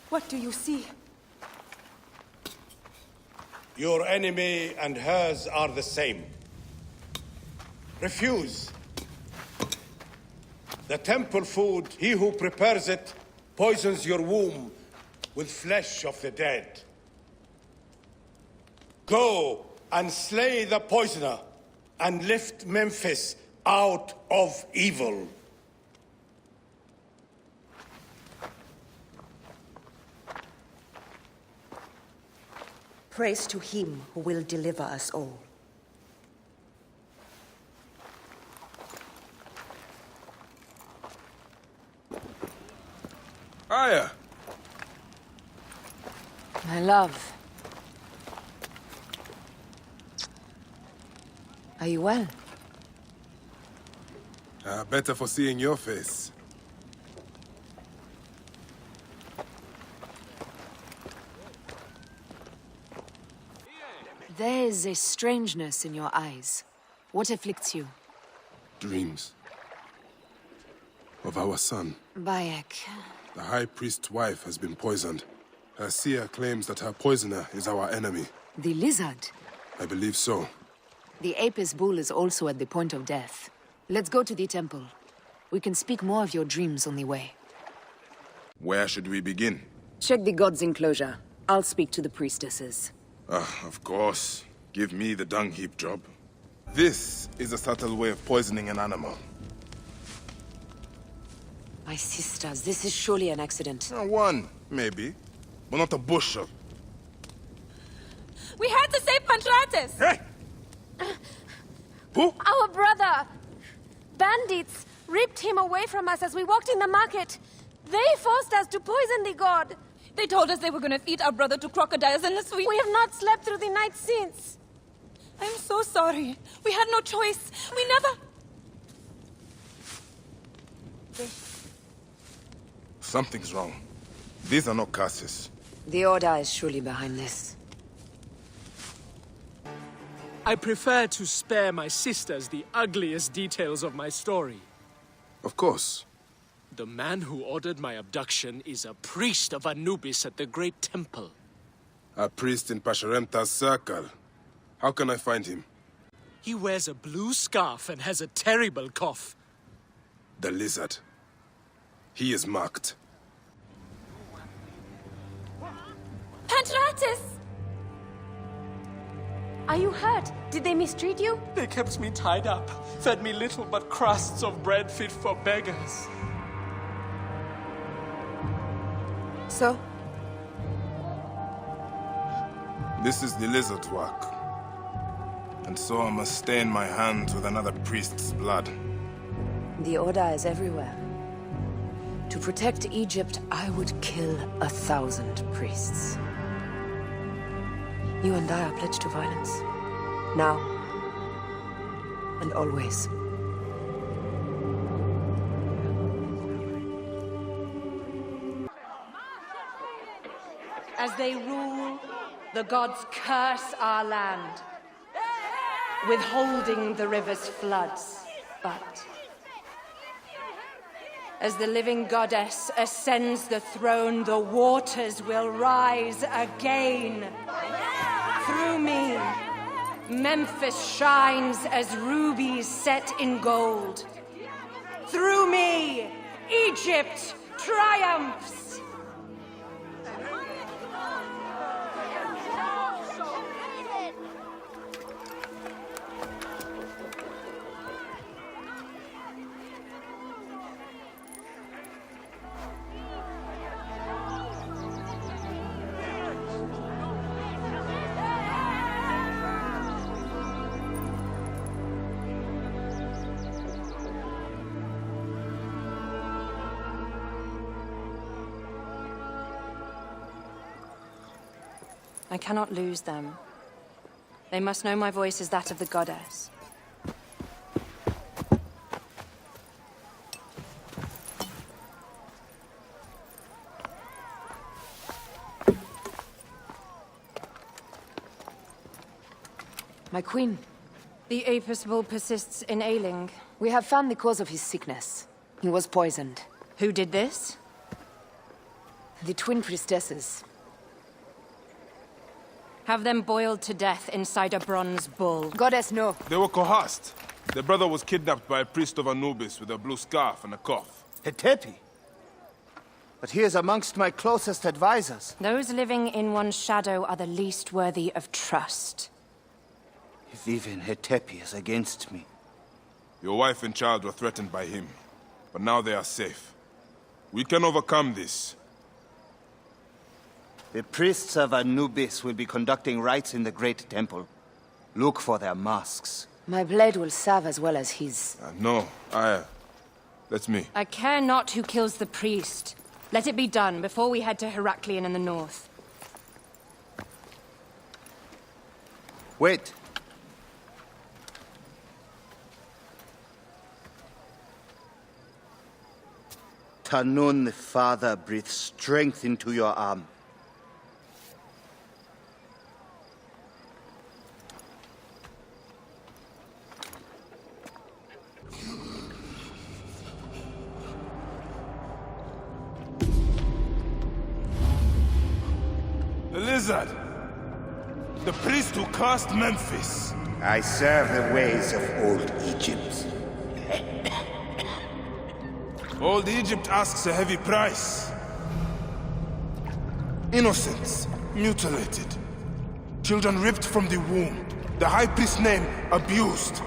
What do you see? Your enemy and hers are the same. Refuse. The temple food, he who prepares it, poisons your womb with flesh of the dead. Go and slay the poisoner, and lift Memphis out of evil. Praise to him who will deliver us all. Aya! My love. Are you well? Better for seeing your face. There is a strangeness in your eyes. What afflicts you? Dreams. Of our son. Bayek. The High Priest's wife has been poisoned. Her seer claims that her poisoner is our enemy. The lizard? I believe so. The Apis bull is also at the point of death. Let's go to the temple. We can speak more of your dreams on the way. Where should we begin? Check the god's enclosure. I'll speak to the priestesses. Of course. Give me the dung heap job. This is a subtle way of poisoning an animal. My sisters, this is surely an accident. One, maybe. But not a bushel. We had to save Pantratis! Hey! Who? Our brother! Bandits ripped him away from us as we walked in the market. They forced us to poison the god. They told us they were going to feed our brother to crocodiles in the sweet. We have not slept through the night since. I'm so sorry. We had no choice. We never... Something's wrong. These are not curses. The Order is surely behind this. I prefer to spare my sisters the ugliest details of my story. Of course. The man who ordered my abduction is a priest of Anubis at the Great Temple. A priest in Pasharemta's circle. How can I find him? He wears a blue scarf and has a terrible cough. The lizard. He is marked. Pantratis! Are you hurt? Did they mistreat you? They kept me tied up, fed me little but crusts of bread fit for beggars. So? This is the lizard's work. And so I must stain my hands with another priest's blood. The Order is everywhere. To protect Egypt, I would kill 1,000 priests. You and I are pledged to violence. Now. And always. As they rule, the gods curse our land, withholding the river's floods. But as the living goddess ascends the throne, the waters will rise again. Through me, Memphis shines as rubies set in gold. Through me, Egypt triumphs. I cannot lose them. They must know my voice is that of the goddess. My queen. The Apis bull persists in ailing. We have found the cause of his sickness. He was poisoned. Who did this? The twin priestesses. Have them boiled to death inside a bronze bull. Goddess, no. They were coerced. Their brother was kidnapped by a priest of Anubis with a blue scarf and a cough. Hetepi? But he is amongst my closest advisors. Those living in one's shadow are the least worthy of trust. If even Hetepi is against me. Your wife and child were threatened by him, but now they are safe. We can overcome this. The priests of Anubis will be conducting rites in the Great Temple. Look for their masks. My blade will serve as well as his. No, Aya. That's me. I care not who kills the priest. Let it be done before we head to Heraklion in the north. Wait. Tanun the Father breathes strength into your arm. The lizard! The priest who cursed Memphis! I serve the ways of old Egypt. Old Egypt asks a heavy price. Innocents, mutilated. Children ripped from the womb. The high priest's name abused.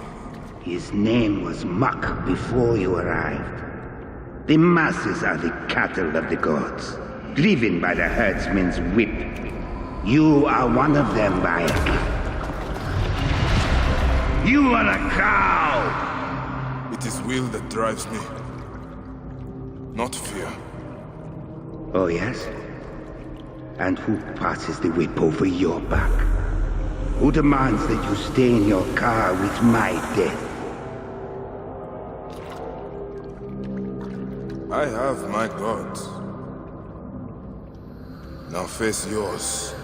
His name was Muck before you arrived. The masses are the cattle of the gods, driven by the herdsman's whip. You are one of them, Bayek. You are a cow! It is will that drives me, not fear. Oh, yes? And who passes the whip over your back? Who demands that you stay in your car with my death? I have my gods. Now face yours.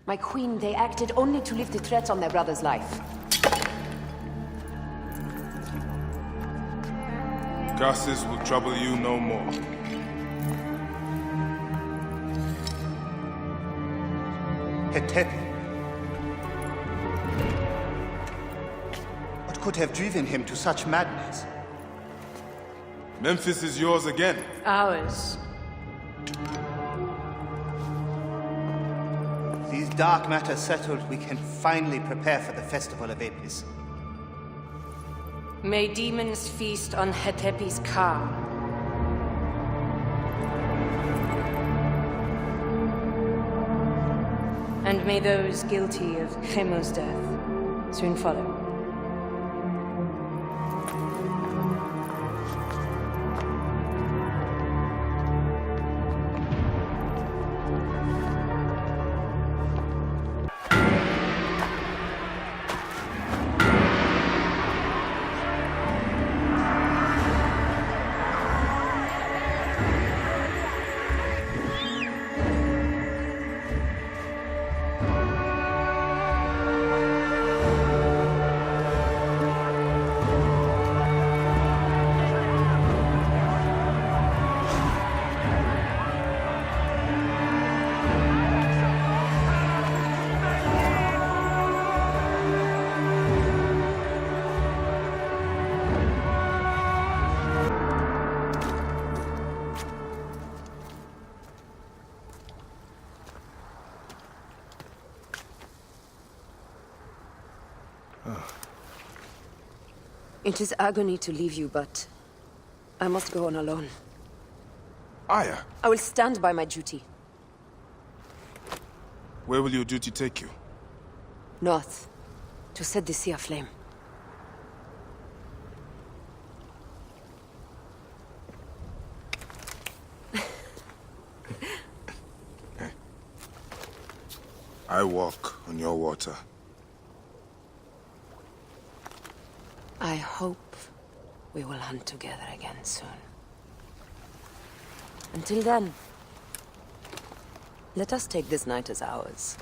My queen, they acted only to lift the threat on their brother's life. Curses will trouble you no more. Hetepi. What could have driven him to such madness? Memphis is yours again. Ours. These dark matters settled, we can finally prepare for the festival of Apis. May demons feast on Hetepi's car. And may those guilty of Chemo's death soon follow. It is agony to leave you, but I must go on alone. Aya, I will stand by my duty. where will your duty take you? North, to set the sea aflame. I walk on your water. I hope we will hunt together again soon. Until then, Let us take this night as ours.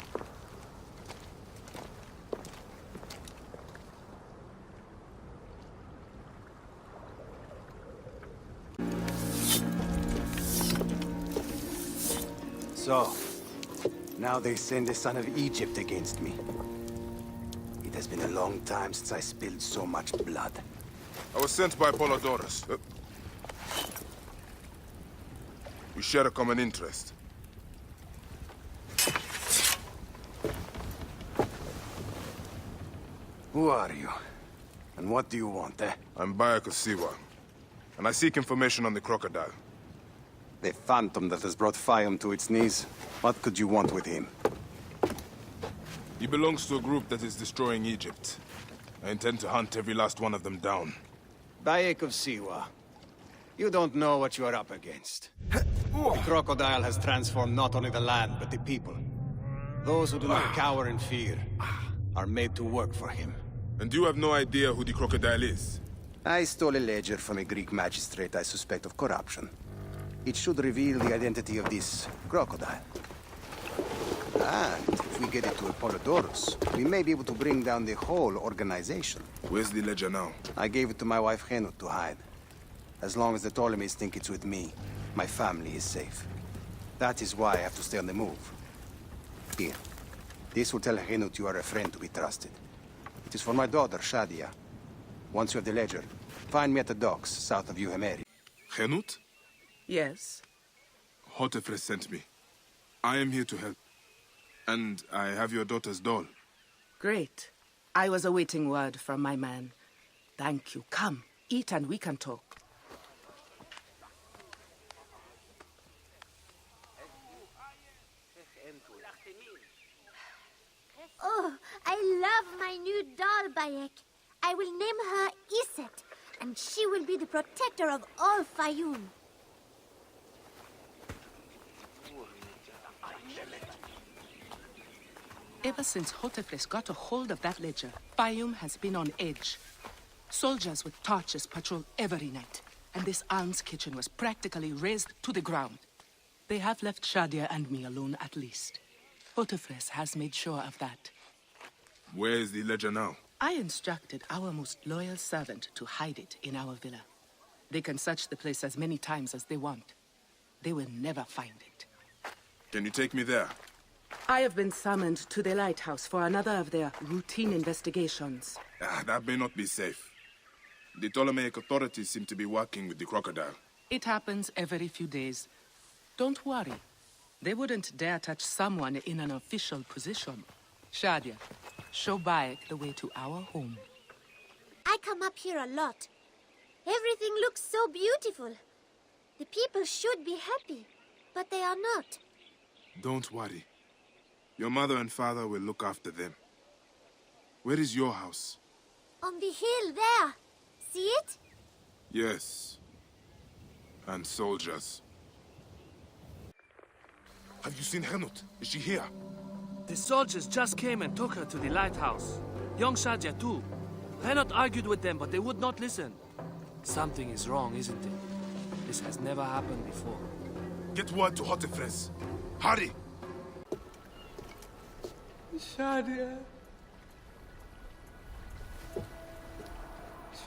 So, now they send the son of Egypt against me. It has been a long time since I spilled so much blood. I was sent by Polydorus. We share a common interest. Who are you? And what do you want, eh? I'm Bayek of Siwa, and I seek information on the crocodile. The phantom that has brought Fayum to its knees. What could you want with him? He belongs to a group that is destroying Egypt. I intend to hunt every last one of them down. Bayek of Siwa. You don't know what you are up against. The crocodile has transformed not only the land, but the people. Those who do not cower in fear are made to work for him. And you have no idea who the crocodile is? I stole a ledger from a Greek magistrate I suspect of corruption. It should reveal the identity of this crocodile. And if we get it to Apollodorus, we may be able to bring down the whole organization. Where's the ledger now? I gave it to my wife Henut to hide. As long as the Ptolemies think it's with me, my family is safe. That is why I have to stay on the move. Here. This will tell Henut you are a friend to be trusted. It is for my daughter, Shadia. Once you have the ledger, find me at the docks south of Euhemeri. Henut? Yes? Hotefres sent me. I am here to help. And I have your daughter's doll. Great. I was awaiting word from my man. Thank you. Come, eat and we can talk. Oh, I love my new doll, Bayek. I will name her Iset, and she will be the protector of all Fayum. Ever since Hotefres got a hold of that ledger, Fayum has been on edge. Soldiers with torches patrol every night, and this alms kitchen was practically razed to the ground. They have left Shadia and me alone at least. Hotefres has made sure of that. Where is the ledger now? I instructed our most loyal servant to hide it in our villa. They can search the place as many times as they want. They will never find it. Can you take me there? I have been summoned to the lighthouse for another of their routine investigations. That may not be safe. The Ptolemaic authorities seem to be working with the crocodile. It happens every few days. Don't worry. They wouldn't dare touch someone in an official position. Shadia, show Bayek the way to our home. I come up here a lot. Everything looks so beautiful. The people should be happy, but they are not. Don't worry. Your mother and father will look after them. Where is your house? On the hill there. See it? Yes. And soldiers. Have you seen Henut? Is she here? The soldiers just came and took her to the lighthouse. Young Shadia too. Henut argued with them, but they would not listen. Something is wrong, isn't it? This has never happened before. Get word to Hotefres. Hurry! Shadia.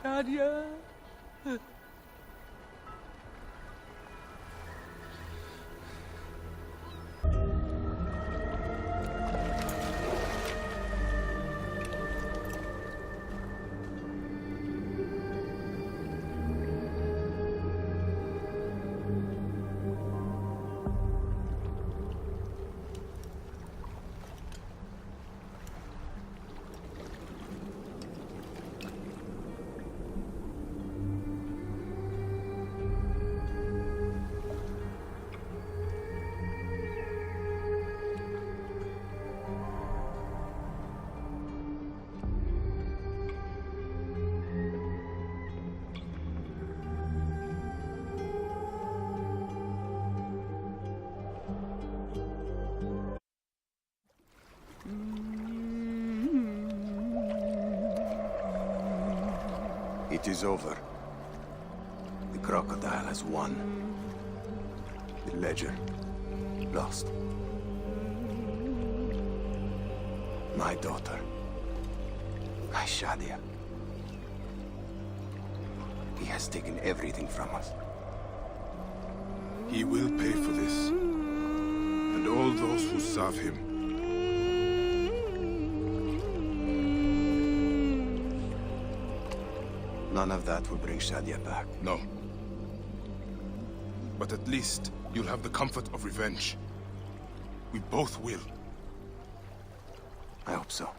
Shadia. It is over. The crocodile has won. The ledger lost. My daughter. My Shadia. He has taken everything from us. He will pay for this. And all those who serve him. None of that will bring Shadia back. No. But at least you'll have the comfort of revenge. We both will. I hope so.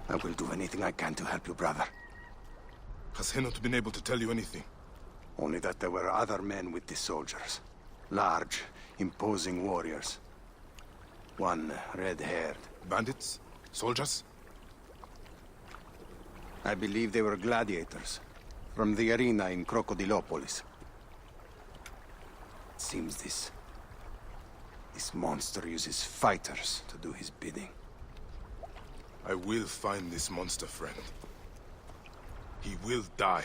I will do anything I can to help you, brother. Has he not been able to tell you anything? Only that there were other men with the soldiers. Large, imposing warriors. One red-haired. Bandits? Soldiers? I believe they were gladiators. From the arena in Crocodilopolis. It seems this monster uses fighters to do his bidding. I will find this monster, friend. He will die.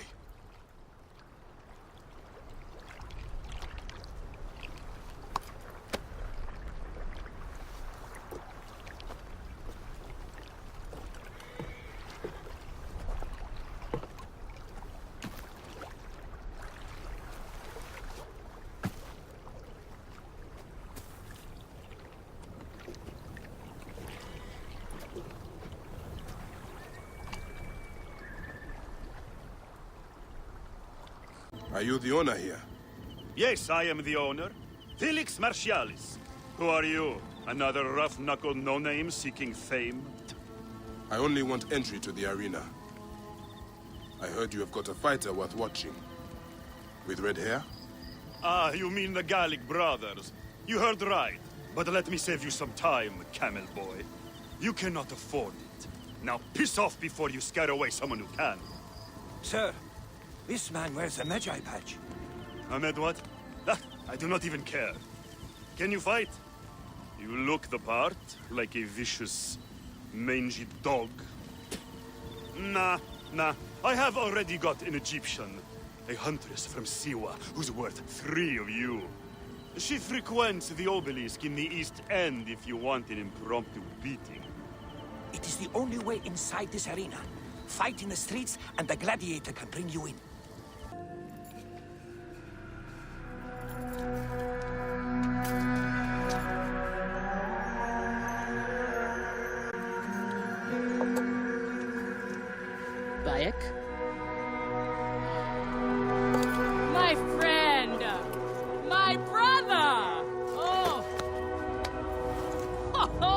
Are you the owner here? Yes, I am the owner. Felix Martialis. Who are you? Another rough-knuckle no-name seeking fame? I only want entry to the arena. I heard you have got a fighter worth watching. With red hair? Ah, you mean the Gallic brothers. You heard right. But let me save you some time, camel boy. You cannot afford it. Now piss off before you scare away someone who can. Sir, this man wears a Magi badge. Ahmed, what? Ah, I do not even care. Can you fight? You look the part, like a vicious, mangy dog. Nah. I have already got an Egyptian. A huntress from Siwa, who's worth 3 of you. She frequents the obelisk in the East End if you want an impromptu beating. It is the only way inside this arena. Fight in the streets, and the gladiator can bring you in. Bayek? My friend! My brother! Oh! Ho ho!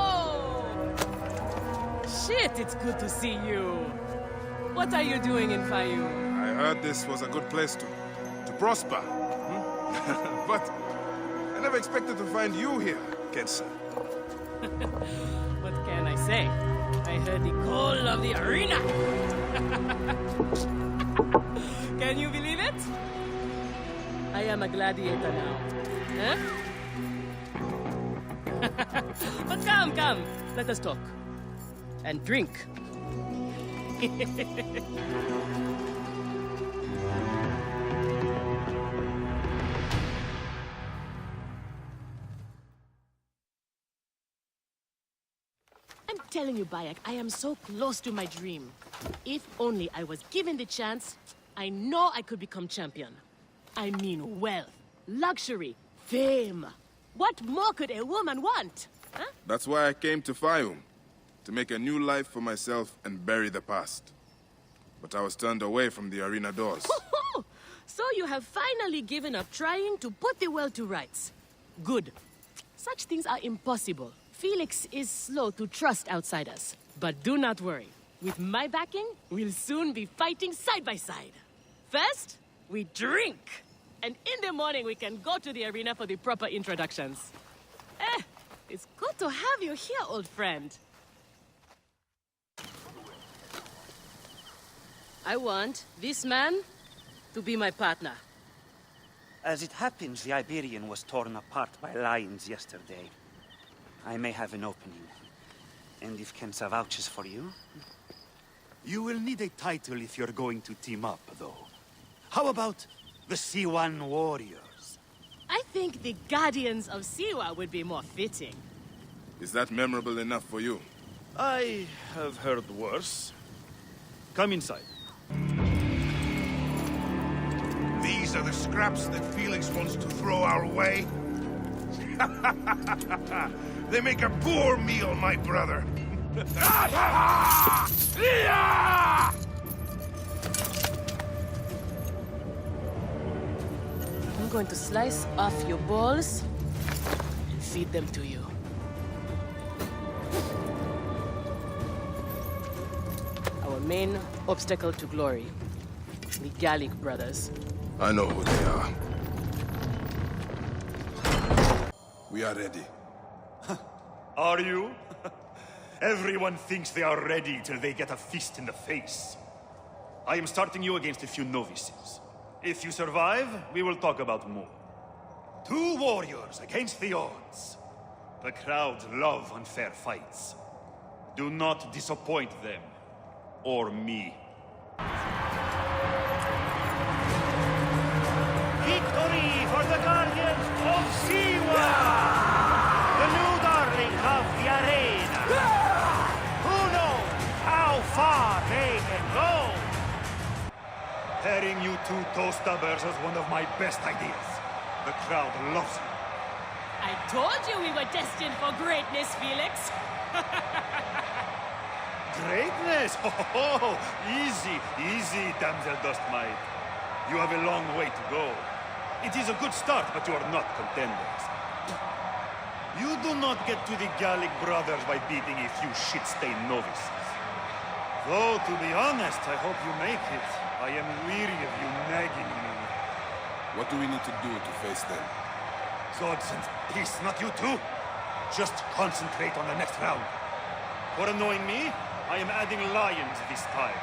Shit, it's good to see you. What are you doing in Fayum? I heard this was a good place to prosper. But I never expected to find you here, Kensa. What can I say? I heard the call of the arena. Can you believe it? I am a gladiator now. Huh? But come. Let us talk. And drink. I'm telling you, Bayek, I am so close to my dream. If only I was given the chance, I know I could become champion. I mean wealth, luxury, fame. What more could a woman want? Huh? That's why I came to Fayum. To make a new life for myself and bury the past. But I was turned away from the arena doors. So you have finally given up trying to put the world to rights. Good. Such things are impossible. Felix is slow to trust outsiders. But do not worry. With my backing, we'll soon be fighting side by side. First, we drink. And in the morning, we can go to the arena for the proper introductions. It's good to have you here, old friend. I want this man to be my partner. As it happens, the Iberian was torn apart by lions yesterday. I may have an opening. And if Kensa vouches for you... You will need a title if you're going to team up, though. How about the Siwan Warriors? I think the Guardians of Siwa would be more fitting. Is that memorable enough for you? I have heard worse. Come inside. These are the scraps that Felix wants to throw our way? They make a poor meal, my brother. I'm going to slice off your balls and feed them to you. Our main obstacle to glory, the Gallic brothers. I know who they are. We are ready. Are you? Everyone thinks they are ready till they get a fist in the face. I am starting you against a few novices. If you survive, we will talk about more. 2 warriors against the odds. The crowd love unfair fights. Do not disappoint them. Or me. Victory for the Guardians of Siwa! The new darling of the arena! Who knows how far they can go? Pairing you 2 toe-stubbers was one of my best ideas. The crowd loves you. I told you we were destined for greatness, Felix. Greatness? Oh, easy, easy, damsel dust mite. You have a long way to go. It is a good start, but you are not contenders. You do not get to the Gallic brothers by beating a few shit-stained novices. Though, to be honest, I hope you make it. I am weary of you nagging me. What do we need to do to face them? Swords and peace, not you too. Just concentrate on the next round. For annoying me, I am adding lions this time.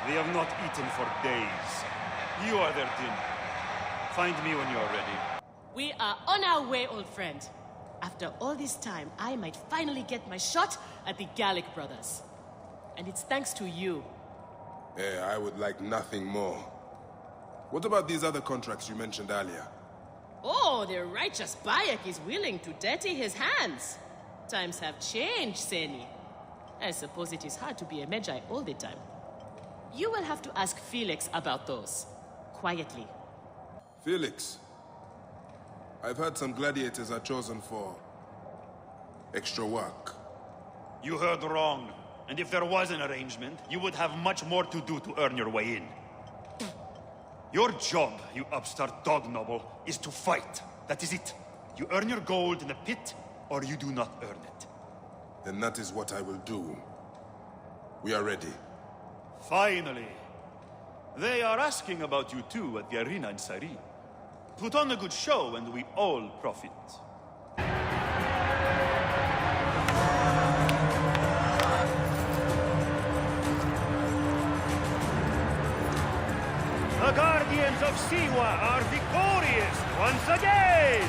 They have not eaten for days. You are their dinner. Find me when you are ready. We are on our way, old friend. After all this time, I might finally get my shot at the Gallic brothers. And it's thanks to you. Eh, I would like nothing more. What about these other contracts you mentioned earlier? Oh, the righteous Bayek is willing to dirty his hands. Times have changed, Seni. I suppose it is hard to be a Magi all the time. You will have to ask Felix about those. Quietly. Felix, I've heard some gladiators are chosen for extra work. You heard wrong. And if there was an arrangement, you would have much more to do to earn your way in. Your job, you upstart dog noble, is to fight. That is it. You earn your gold in the pit, or you do not earn it. Then that is what I will do. We are ready. Finally. They are asking about you too at the arena in Sari. Put on a good show and we all profit. The Guardians of Siwa are victorious once again!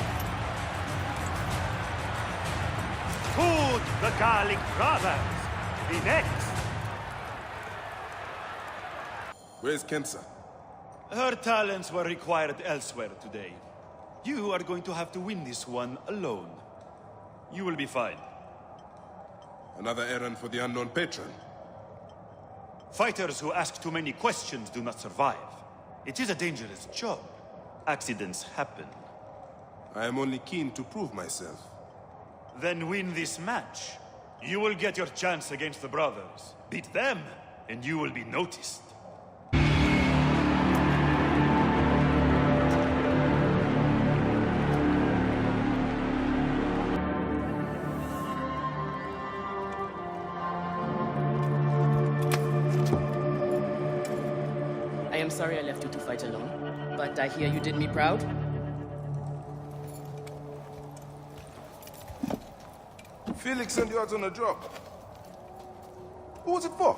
To the Gallic brothers, the next. Where's Kensa? Her talents were required elsewhere today. You are going to have to win this one alone. You will be fine. Another errand for the unknown patron. Fighters who ask too many questions do not survive. It is a dangerous job. Accidents happen. I am only keen to prove myself. Then win this match. You will get your chance against the brothers. Beat them, and you will be noticed. I am sorry I left you to fight alone, but I hear you did me proud. Felix sent you out on a job. Who was it for?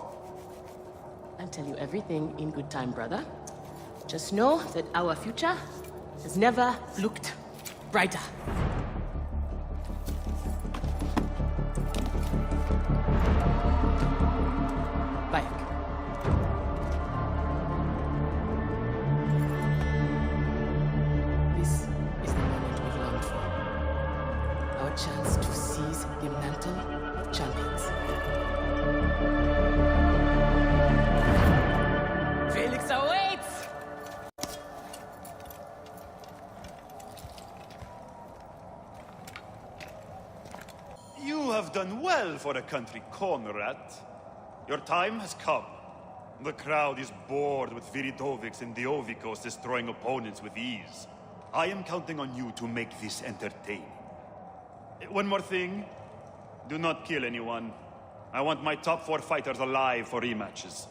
I'll tell you everything in good time, brother. Just know that our future has never looked brighter. Bayek. This is the moment we've longed for. Our chance to see seize the mantle of champions. Felix awaits! You have done well for a country corner rat. Your time has come. The crowd is bored with Viridovics and Diovikos destroying opponents with ease. I am counting on you to make this entertaining. One more thing. Do not kill anyone. I want my top 4 fighters alive for rematches.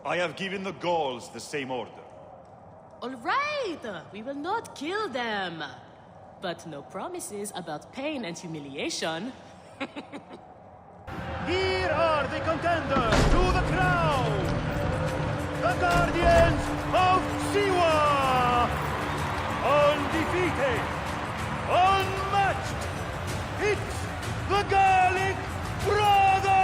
I have given the Gauls the same order. All right, we will not kill them. But no promises about pain and humiliation. Here are the contenders to the crown! The Guardians of Siwa! Undefeated! Unmatched! It's the Gallic Brothers!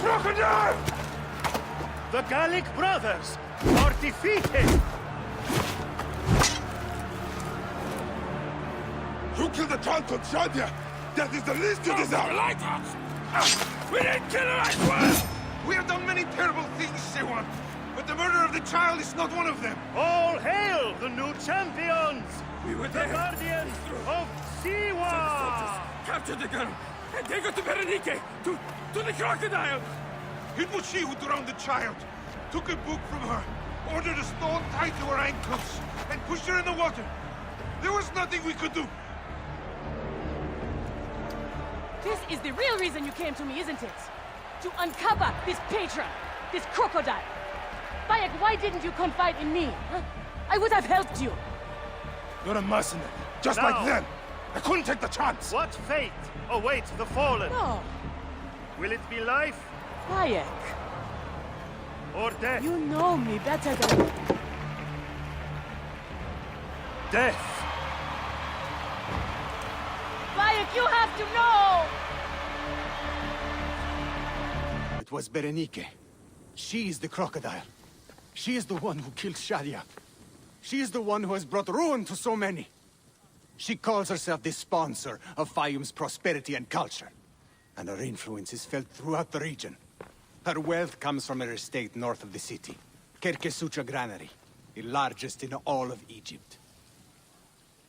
Crocodile! The Gallic brothers are defeated! You killed the Count of Shadia! That is the least you deserve! Lighthouse! We didn't kill her, I swear! We have done many terrible things, Siwa, but the murder of the child is not one of them! All hail the new champions! We were the there. Guardians of Siwa! Captured the gun and take her to Berenike, to the crocodile! It was she who drowned the child, took a book from her, ordered a stone tied to her ankles, and pushed her in the water. There was nothing we could do. This is the real reason you came to me, isn't it? To uncover this patron, this crocodile. Bayek, why didn't you confide in me? Huh? I would have helped you. You're a mercenary, just Now, like them. I couldn't take the chance. What fate awaits the fallen? No. Will it be life Bayek, or death? you know me better than... Death! Bayek, you have to know! It was Berenike. She is the crocodile. She is the one who killed Shadia. She is the one who has brought ruin to so many. She calls herself the sponsor of Fayum's prosperity and culture. And her influence is felt throughout the region. Her wealth comes from her estate north of the city. Kerkesucha Granary, the largest in all of Egypt.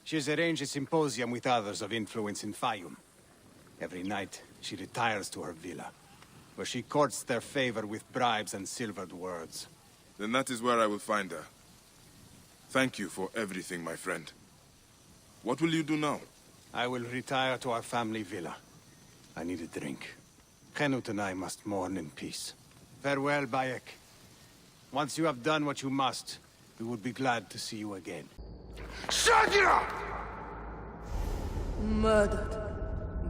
She has arranged a symposium with others of influence in Fayum. Every night, she retires to her villa, where she courts their favor with bribes and silvered words. Then that is where I will find her. Thank you for everything, my friend. What will you do now? I will retire to our family villa. I need a drink. Henut and I must mourn in peace. Farewell, Bayek. Once you have done what you must, we would be glad to see you again. Shadia! Murdered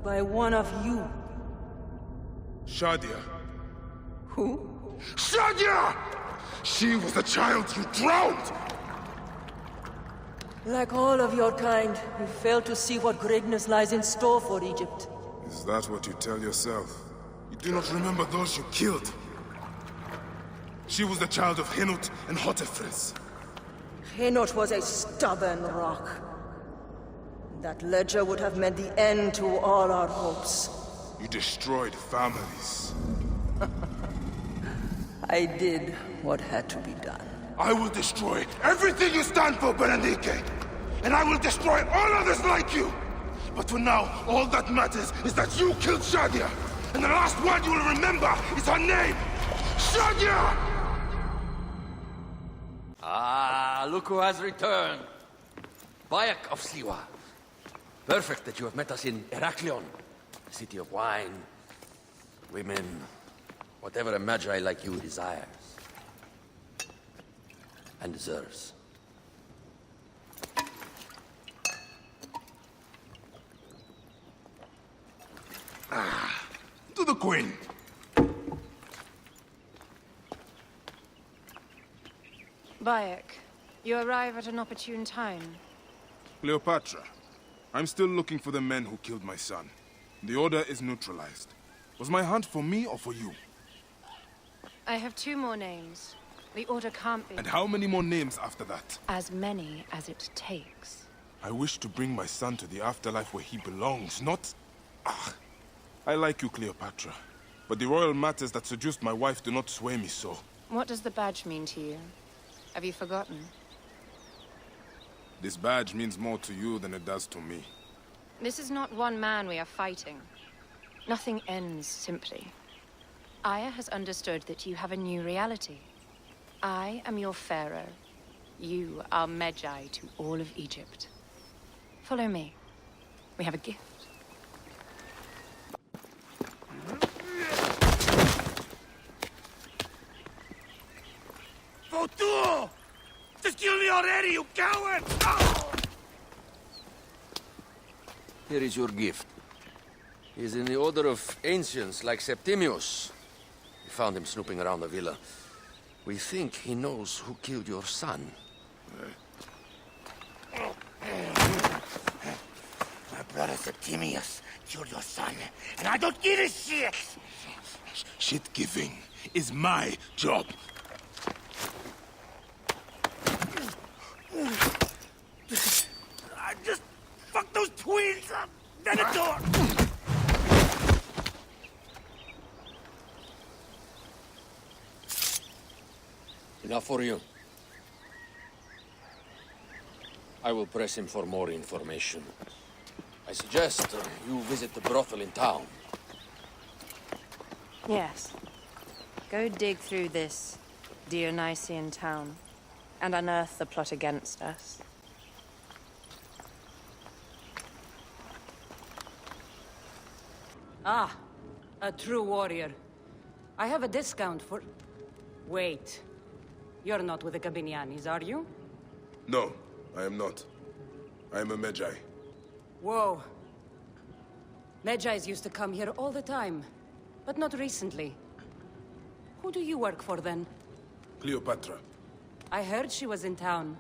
by one of you. Shadia. Who? Shadia! She was the child you drowned! Like all of your kind, you fail to see what greatness lies in store for Egypt. Is that what you tell yourself? You do not remember those you killed. She was the child of Henut and Hotefres. Henot was a stubborn rock. That ledger would have meant the end to all our hopes. You destroyed families. I did what had to be done. I will destroy everything you stand for, Berenike! And I will destroy all others like you! But for now, all that matters is that you killed Shadia! And the last word you will remember is her name! Shadia! Ah, look who has returned. Bayek of Siwa. Perfect that you have met us in Heraklion, the city of wine, women, whatever a magi like you desires. And deserves. Queen! Bayek, you arrive at an opportune time. Cleopatra, I'm still looking for the men who killed my son. The order is neutralized. Was my hunt for me or for you? I have 2 more names. The order can't be... And how many more names after that? As many as it takes. I wish to bring my son to the afterlife where he belongs, not... Ah, I like you, Cleopatra. But the royal matters that seduced my wife do not sway me so. What does the badge mean to you? Have you forgotten? This badge means more to you than it does to me. This is not one man we are fighting. Nothing ends simply. Aya has understood that you have a new reality. I am your pharaoh. You are Medjay to all of Egypt. Follow me. We have a gift. Votu! Just kill me already, you coward! Oh! Here is your gift. He is in the order of ancients like Septimius. We found him snooping around the villa. We think he knows who killed your son. My brother Septimius killed your son, and I don't give a shit! Shit-giving is my job. I just fucked those twins up! Venator! Enough for you. I will press him for more information. I suggest you visit the brothel in town. Yes. Go dig through this Dionysian town and unearth the plot against us. Ah, a true warrior. I have a discount for... Wait. You're not with the Gabinianis, are you? No, I am not. I am a Medjay. Whoa. Medjays used to come here all the time, but not recently. Who do you work for, then? Cleopatra. I heard she was in town.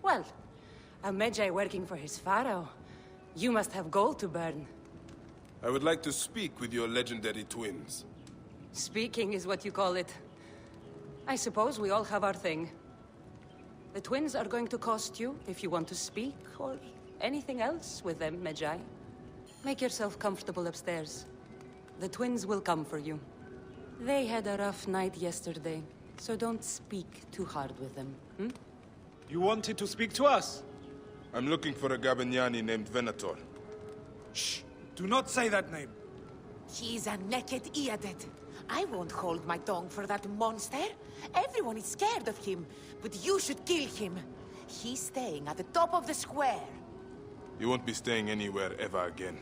Well, a Medjay working for his pharaoh. You must have gold to burn. I would like to speak with your legendary twins. Speaking is what you call it. I suppose we all have our thing. The twins are going to cost you if you want to speak, or anything else with them, Medjay. Make yourself comfortable upstairs. The twins will come for you. They had a rough night yesterday, so don't speak too hard with them, hmm? You wanted to speak to us? I'm looking for a Gabiniani named Venator. Shh! Do not say that name. He's a naked Iadet. I won't hold my tongue for that monster. Everyone is scared of him, but you should kill him. He's staying at the top of the square. You won't be staying anywhere ever again.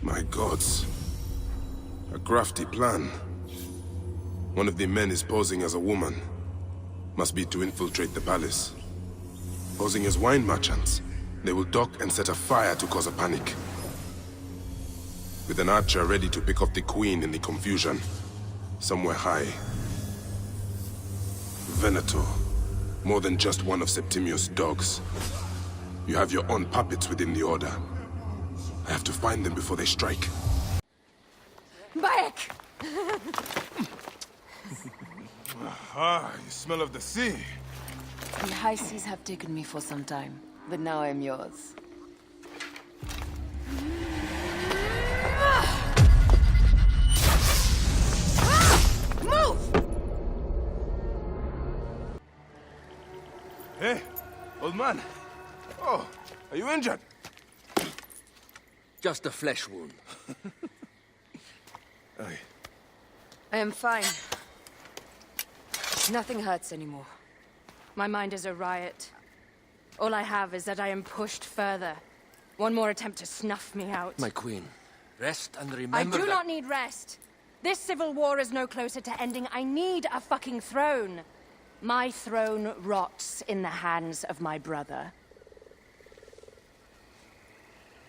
My gods. A crafty plan. One of the men is posing as a woman. Must be to infiltrate the palace. Posing as wine merchants, they will dock and set a fire to cause a panic. With an archer ready to pick off the queen in the confusion. Somewhere high. Venator. More than just one of Septimius' dogs. You have your own puppets within the Order. I have to find them before they strike. Bayek! Ah, you smell of the sea. The high seas have taken me for some time, but now I'm yours. Move! Hey, old man. Oh, are you injured? Just a flesh wound. Aye. I am fine. Nothing hurts anymore. My mind is a riot. All I have is that I am pushed further. One more attempt to snuff me out. My queen, rest and remember I do that... not need rest. This civil war is no closer to ending. I need a fucking throne. My throne rots in the hands of my brother.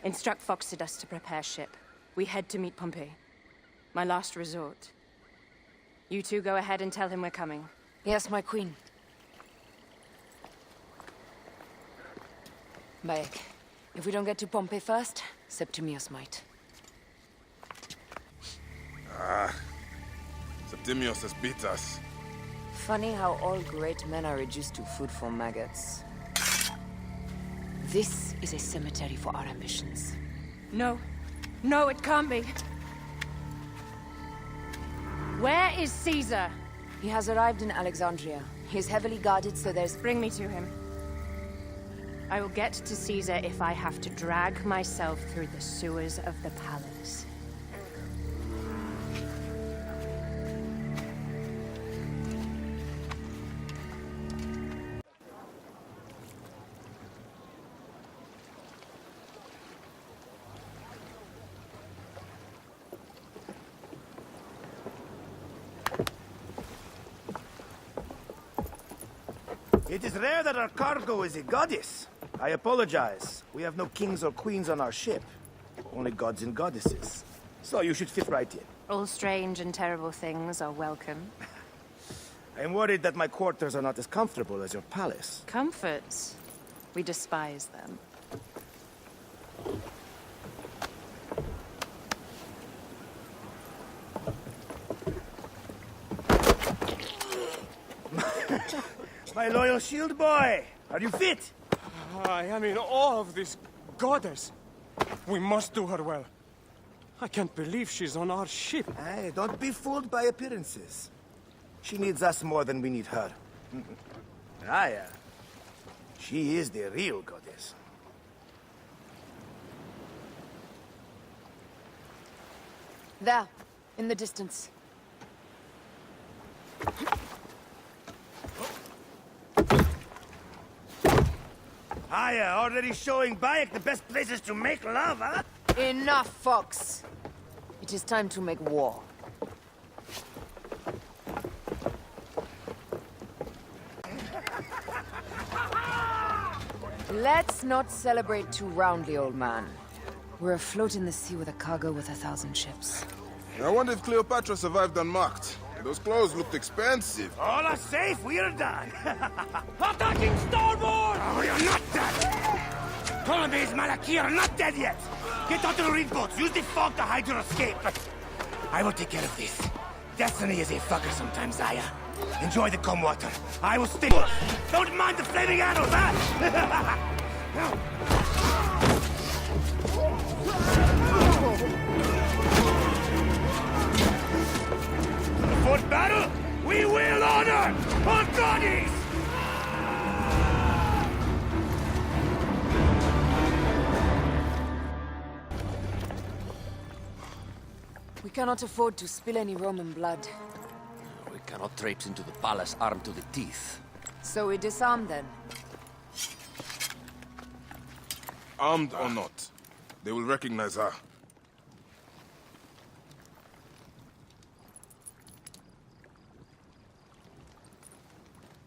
Instruct Phoxidas to prepare ship. We head to meet Pompey. My last resort. You two go ahead and tell him we're coming. Yes, my queen. Bayek, if we don't get to Pompeii first, Septimius might. Septimius has beat us. Funny how all great men are reduced to food for maggots. This is a cemetery for our ambitions. No. No, it can't be. Where is Caesar? He has arrived in Alexandria. He is heavily guarded, so there's... Bring me to him. I will get to Caesar if I have to drag myself through the sewers of the palace. It is rare that our cargo is a goddess. I apologize. We have no kings or queens on our ship. Only gods and goddesses. So you should fit right in. All strange and terrible things are welcome. I am worried that my quarters are not as comfortable as your palace. Comforts. We despise them. My loyal shield boy! Are you fit? I am in awe of this goddess. We must do her well. I can't believe she's on our ship. Hey, don't be fooled by appearances. She needs us more than we need her. Aya. She is the real goddess. There, in the distance. Aya, already showing Bayek the best places to make love, huh? Enough, Fox. It is time to make war. Let's not celebrate too roundly, old man. We're afloat in the sea with a cargo with 1,000 ships. I wonder if Cleopatra survived unmarked. Those clothes looked expensive. All are safe, we are done. Attacking starboard! Oh, we are not dead! Ptolemy's Malaki are not dead yet! Get onto the reed boats, use the fog to hide your escape. I will take care of this. Destiny is a fucker sometimes, Aya. Enjoy the calm water. I will stay. Don't mind the flaming arrows, huh? Fourth battle, we will honor our bodies! We cannot afford to spill any Roman blood. We cannot traipse into the palace armed to the teeth. So we disarm then. Armed or not, they will recognize her.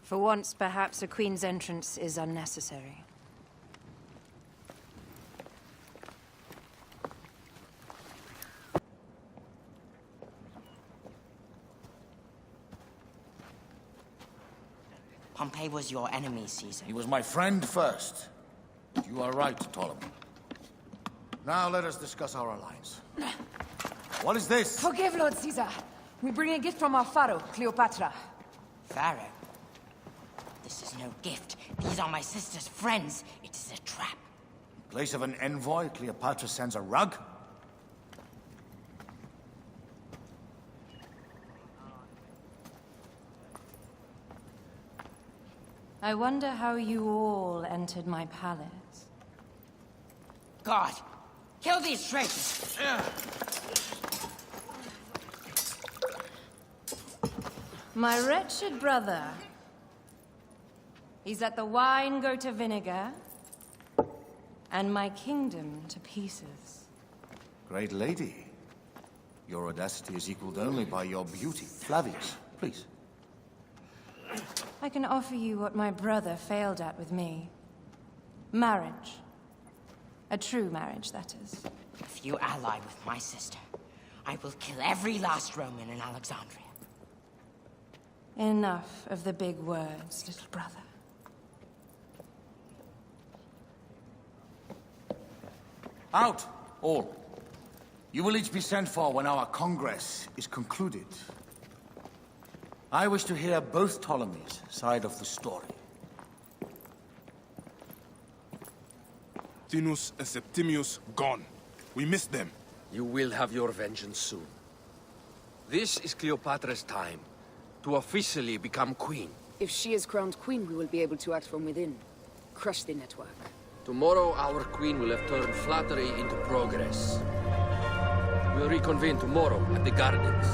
For once, perhaps a queen's entrance is unnecessary. Pompey was your enemy, Caesar. He was my friend first. You are right, Ptolemy. Now let us discuss our alliance. What is this? Forgive, Lord Caesar. We bring a gift from our pharaoh, Cleopatra. Pharaoh? This is no gift. These are my sister's friends. It is a trap. In place of an envoy, Cleopatra sends a rug? I wonder how you all entered my palace. God, kill these traitors! My wretched brother. He's let the wine go to vinegar, and my kingdom to pieces. Great lady. Your audacity is equaled only by your beauty. Flavius, please. I can offer you what my brother failed at with me. Marriage. A true marriage, that is. If you ally with my sister, I will kill every last Roman in Alexandria. Enough of the big words, little brother. Out, all. You will each be sent for when our Congress is concluded. I wish to hear both Ptolemies' side of the story. Tinus and Septimius gone. We missed them. You will have your vengeance soon. This is Cleopatra's time to officially become queen. If she is crowned queen, we will be able to act from within. Crush the network. Tomorrow, our queen will have turned flattery into progress. We'll reconvene tomorrow at the gardens.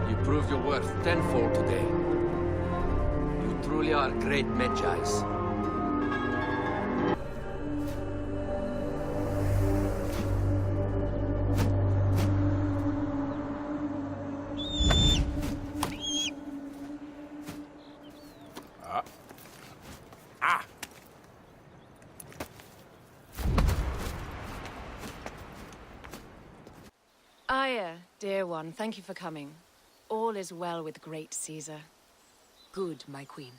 You proved your worth tenfold today. You truly are great Medjais. Aya, dear one, thank you for coming. All is well with great Caesar. Good, my queen.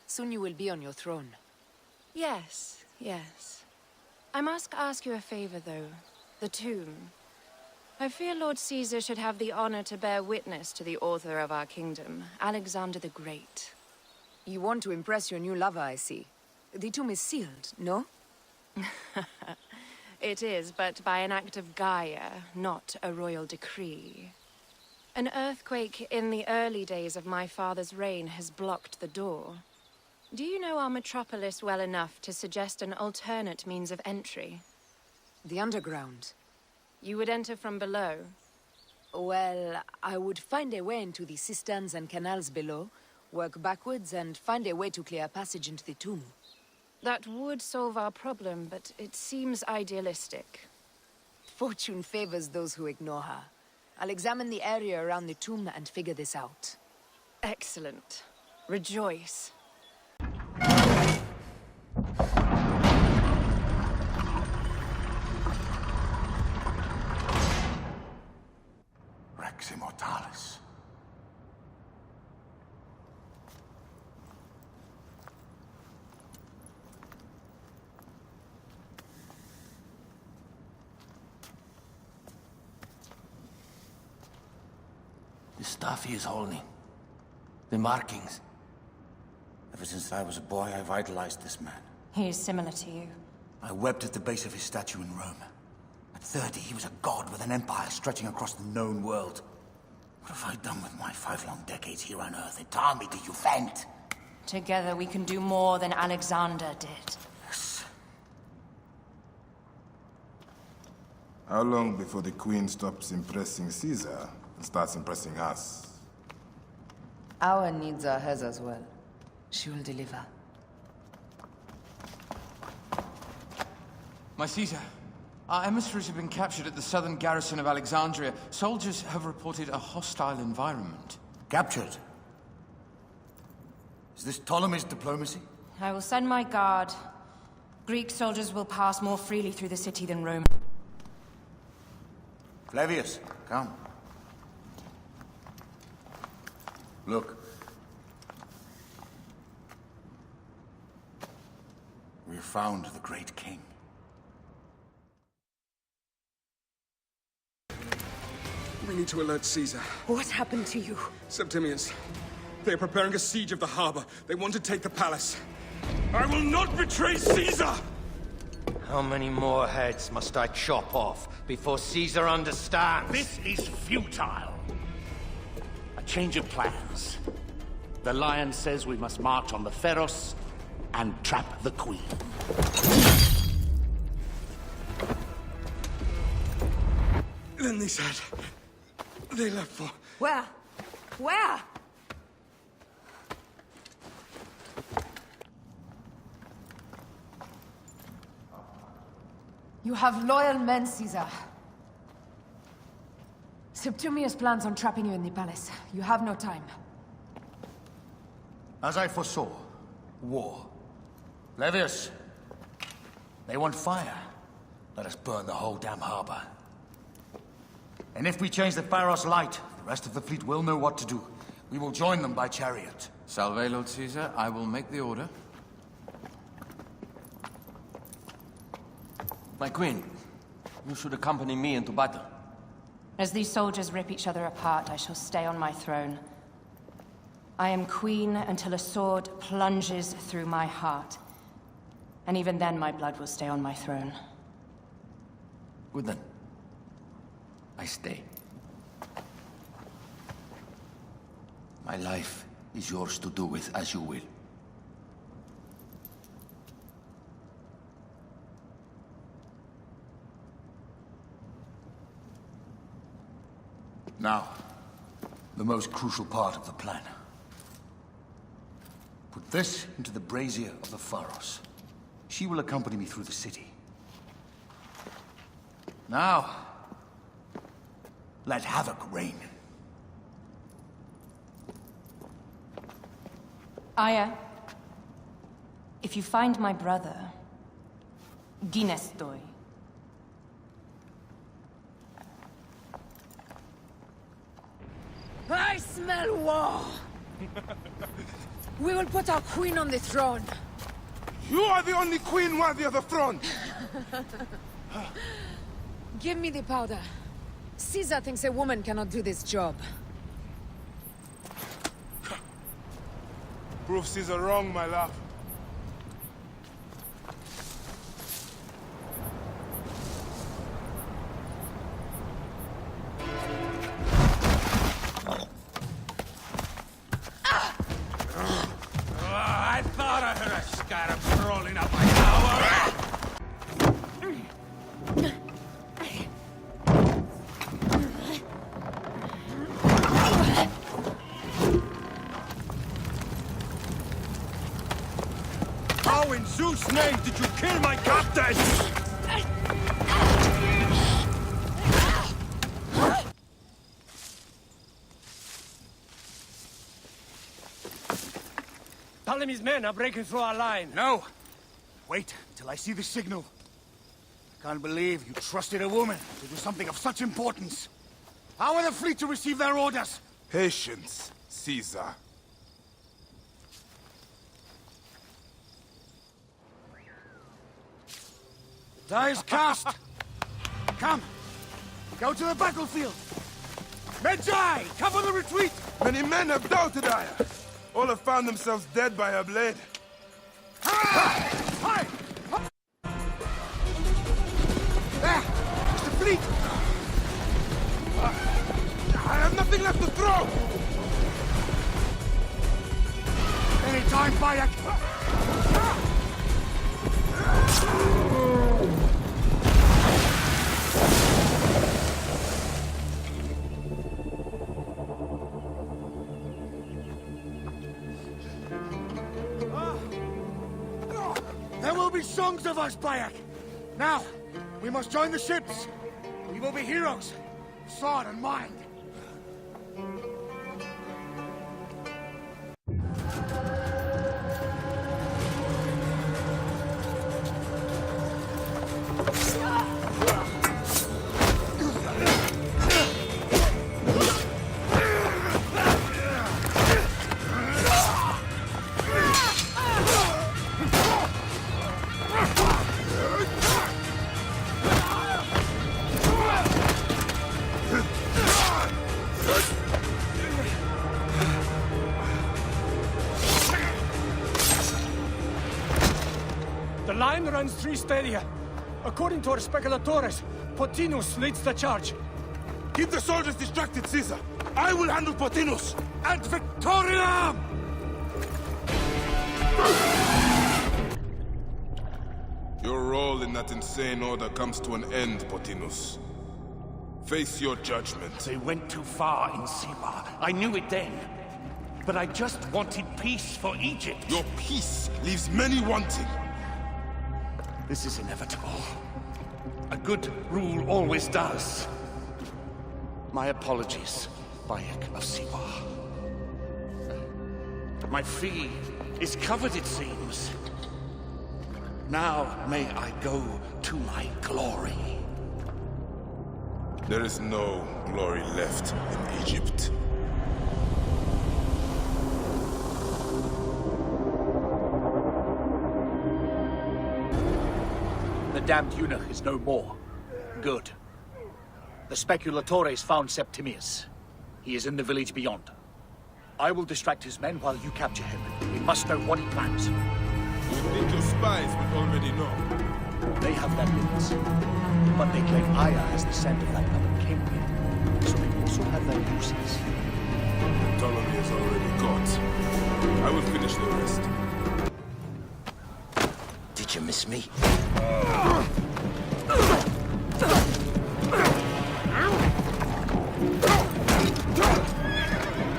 Soon you will be on your throne. Yes, yes. I must ask you a favor, though. The tomb. I fear Lord Caesar should have the honor to bear witness to the author of our kingdom, Alexander the Great. You want to impress your new lover, I see. The tomb is sealed, no? It is, but by an act of Gaia, not a royal decree. An earthquake in the early days of my father's reign has blocked the door. Do you know our metropolis well enough to suggest an alternate means of entry? The underground. You would enter from below? Well, I would find a way into the cisterns and canals below, work backwards, and find a way to clear a passage into the tomb. That would solve our problem, but it seems idealistic. Fortune favors those who ignore her. I'll examine the area around the tomb and figure this out. Excellent. Rejoice. Rex Immortalis. The stuff he is holding. The markings. Ever since I was a boy, I've idolized this man. He is similar to you. I wept at the base of his statue in Rome. At 30, he was a god with an empire stretching across the known world. What have I done with my 5 long decades here on Earth? An army to defend? Together we can do more than Alexander did. Yes. How long before the Queen stops impressing Caesar and starts impressing us? Our needs are hers as well. She will deliver. My Caesar, our emissaries have been captured at the southern garrison of Alexandria. Soldiers have reported a hostile environment. Captured? Is this Ptolemy's diplomacy? I will send my guard. Greek soldiers will pass more freely through the city than Roman. Flavius, come. Look. We have found the great king. We need to alert Caesar. What happened to you? Septimius. They're preparing a siege of the harbor. They want to take the palace. I will not betray Caesar! How many more heads must I chop off before Caesar understands? This is futile. A change of plans. The Lion says we must march on the Pharos and trap the Queen. Then they said... they left for... Where? Where? You have loyal men, Caesar. Septimius plans on trapping you in the palace. You have no time. As I foresaw, war. Flavius, they want fire. Let us burn the whole damn harbor. And if we change the Pharos light, the rest of the fleet will know what to do. We will join them by chariot. Salve, Lord Caesar. I will make the order. My queen, you should accompany me into battle. As these soldiers rip each other apart, I shall stay on my throne. I am queen until a sword plunges through my heart. And even then, my blood will stay on my throne. Good then. I stay. My life is yours to do with as you will. Now, the most crucial part of the plan. Put this into the brazier of the Pharos. She will accompany me through the city. Now, let havoc reign. Aya, if you find my brother, Ginestoy. I smell war! We will put our queen on the throne. You are the only queen worthy of the throne! Give me the powder. Caesar thinks a woman cannot do this job. Prove Caesar wrong, my love. I thought I heard a scarab rolling up my tower! How in Zeus' name did you kill my captain? Ptolemy's men are breaking through our line. No! Wait till I see the signal. I can't believe you trusted a woman to do something of such importance. How are the fleet to receive their orders? Patience, Caesar. Die is cast! Come! Go to the battlefield! Medjay! Cover the retreat! Many men have doubted Aya. All have found themselves dead by her blade. Hi! There! It's the fleet! I have nothing left to throw! Any time, Bayek! There will be songs of us, Bayek! Now, we must join the ships! We will be heroes, sword and mind! The line runs 3 stadia. According to our speculatores, Pothinus leads the charge. Keep the soldiers distracted, Caesar. I will handle Pothinus. Ad Victoriam! Your role in that insane order comes to an end, Pothinus. Face your judgment. They went too far in Siwa. I knew it then. But I just wanted peace for Egypt. Your peace leaves many wanting. This is inevitable. A good rule always does. My apologies, Bayek of Siwa. My fee is covered, it seems. Now may I go to my glory. There is no glory left in Egypt. The damned eunuch is no more. Good. The speculatores found Septimius. He is in the village beyond. I will distract his men while you capture him. We must know what he plans. You think your spies would already know? They have their limits. But they claim Aya has the scent of that other kingpin. So they also have their uses. Ptolemy is already caught. I will finish the rest. Did you miss me?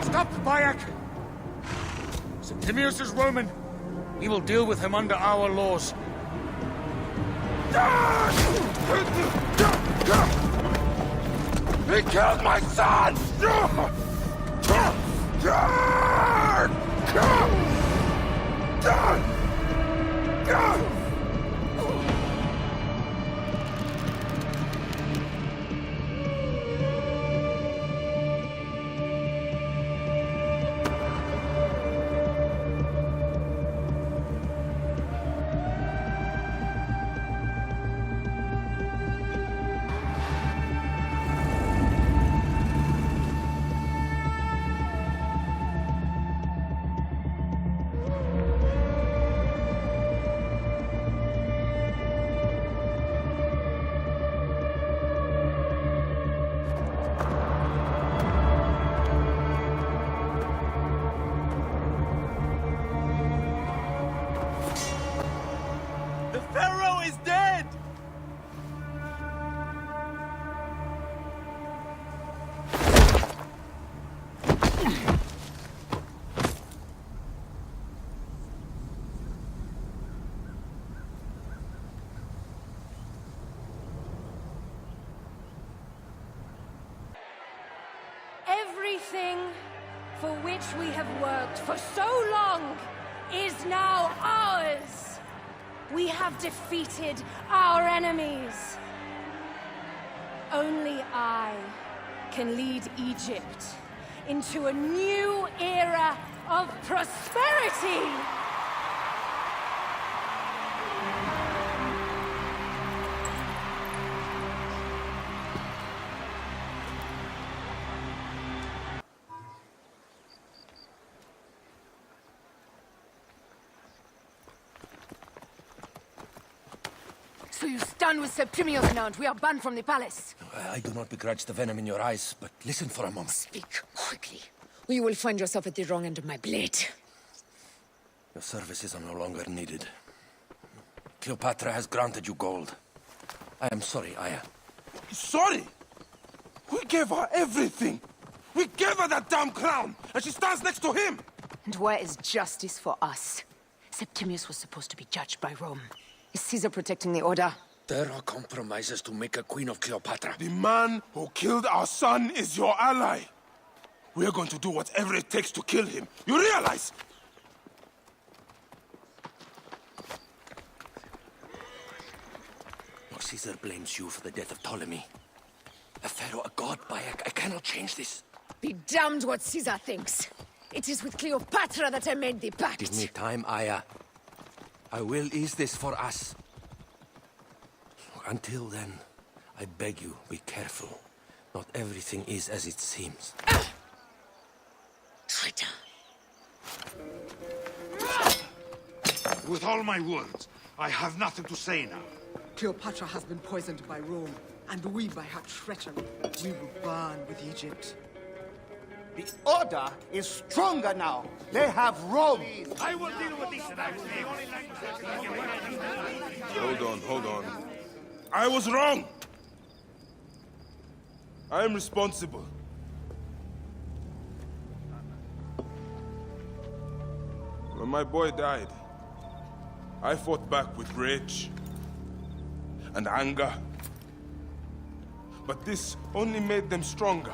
Stop, Bayek! Septimius is Roman. We will deal with him under our laws. He killed my son! The Pharaoh is dead! Everything for which we have worked for so long is now ours. We have defeated our enemies. Only I can lead Egypt into a new era of prosperity. So you stand with Septimius now, and we are banned from the palace. I do not begrudge the venom in your eyes, but listen for a moment. Speak quickly, or you will find yourself at the wrong end of my blade. Your services are no longer needed. Cleopatra has granted you gold. I am sorry, Aya. Sorry? We gave her everything. We gave her that damn crown, and she stands next to him. And where is justice for us? Septimius was supposed to be judged by Rome. Is Caesar protecting the order? There are compromises to make a queen of Cleopatra. The man who killed our son is your ally. We're going to do whatever it takes to kill him. You realize? Caesar blames you for the death of Ptolemy. A pharaoh, a god, Bayek. I cannot change this. Be damned what Caesar thinks. It is with Cleopatra that I made the pact. Give me time, Aya. I will ease this for us. Until then, I beg you, be careful. Not everything is as it seems. Traitor. With all my words, I have nothing to say now. Cleopatra has been poisoned by Rome, and we by her treachery. We will burn with Egypt. The Order is stronger now. They have Rome. I will deal with this. Hold on. I was wrong. I am responsible. When my boy died, I fought back with rage and anger. But this only made them stronger.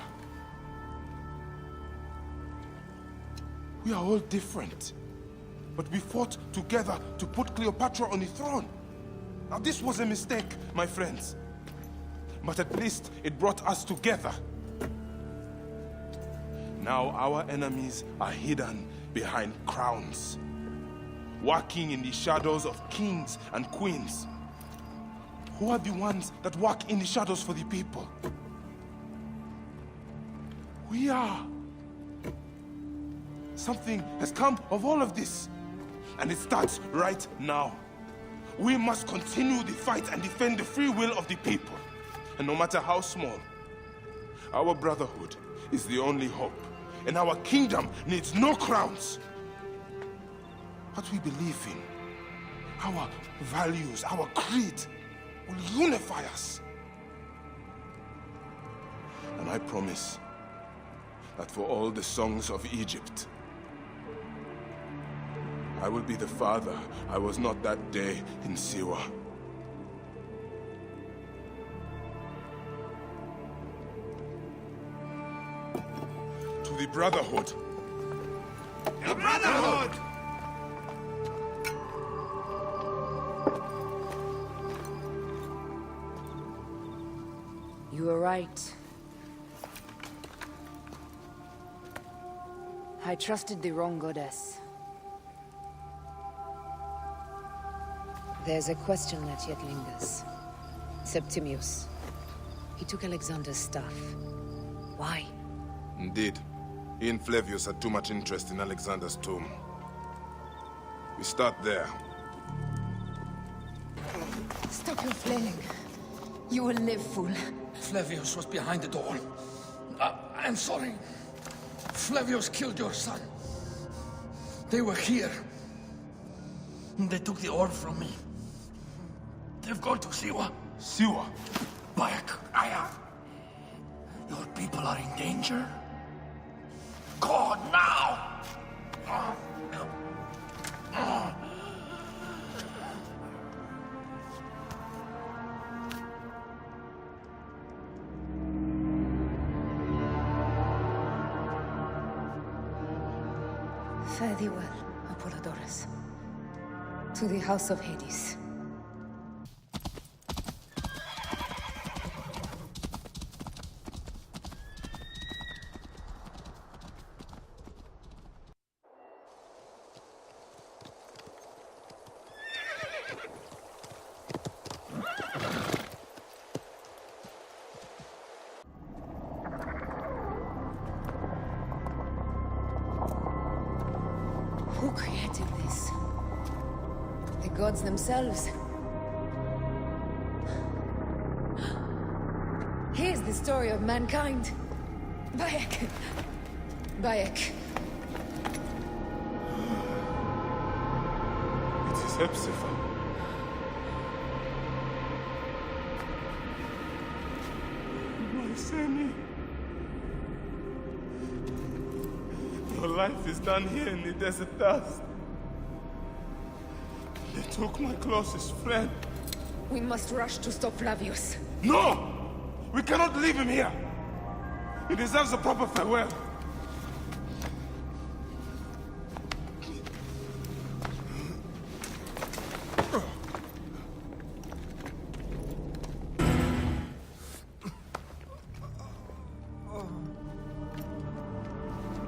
We are all different. But we fought together to put Cleopatra on the throne. Now this was a mistake, my friends. but at least it brought us together. Now our enemies are hidden behind crowns, walking in the shadows of kings and queens. Who are the ones that walk in the shadows for the people? We are. Something has come of all of this, and it starts right now. We must continue the fight and defend the free will of the people. And no matter how small, our brotherhood is the only hope, and our kingdom needs no crowns. What we believe in, our values, our creed, will unify us. And I promise that for all the songs of Egypt, I will be the father I was not that day in Siwa. To the Brotherhood. The Brotherhood! You were right. I trusted the wrong goddess. There's a question that yet lingers. Septimius. He took Alexander's stuff. Why? Indeed. He and Flavius had too much interest in Alexander's tomb. We start there. Stop your flailing. You will live, fool. Flavius was behind the door. I'm sorry. Flavius killed your son. They were here. They took the orb from me. They've gone to Siwa. Siwa? Bayek, Aya. Your people are in danger. Go now! Fare thee well, Apollodorus. To the House of Hades. Who created this? The gods themselves. Here's the story of mankind. Bayek. Bayek. It is Hepzibah. My Seni. Your life is done here in the desert dust. They took my closest friend. We must rush to stop Flavius. No! We cannot leave him here! He deserves a proper farewell.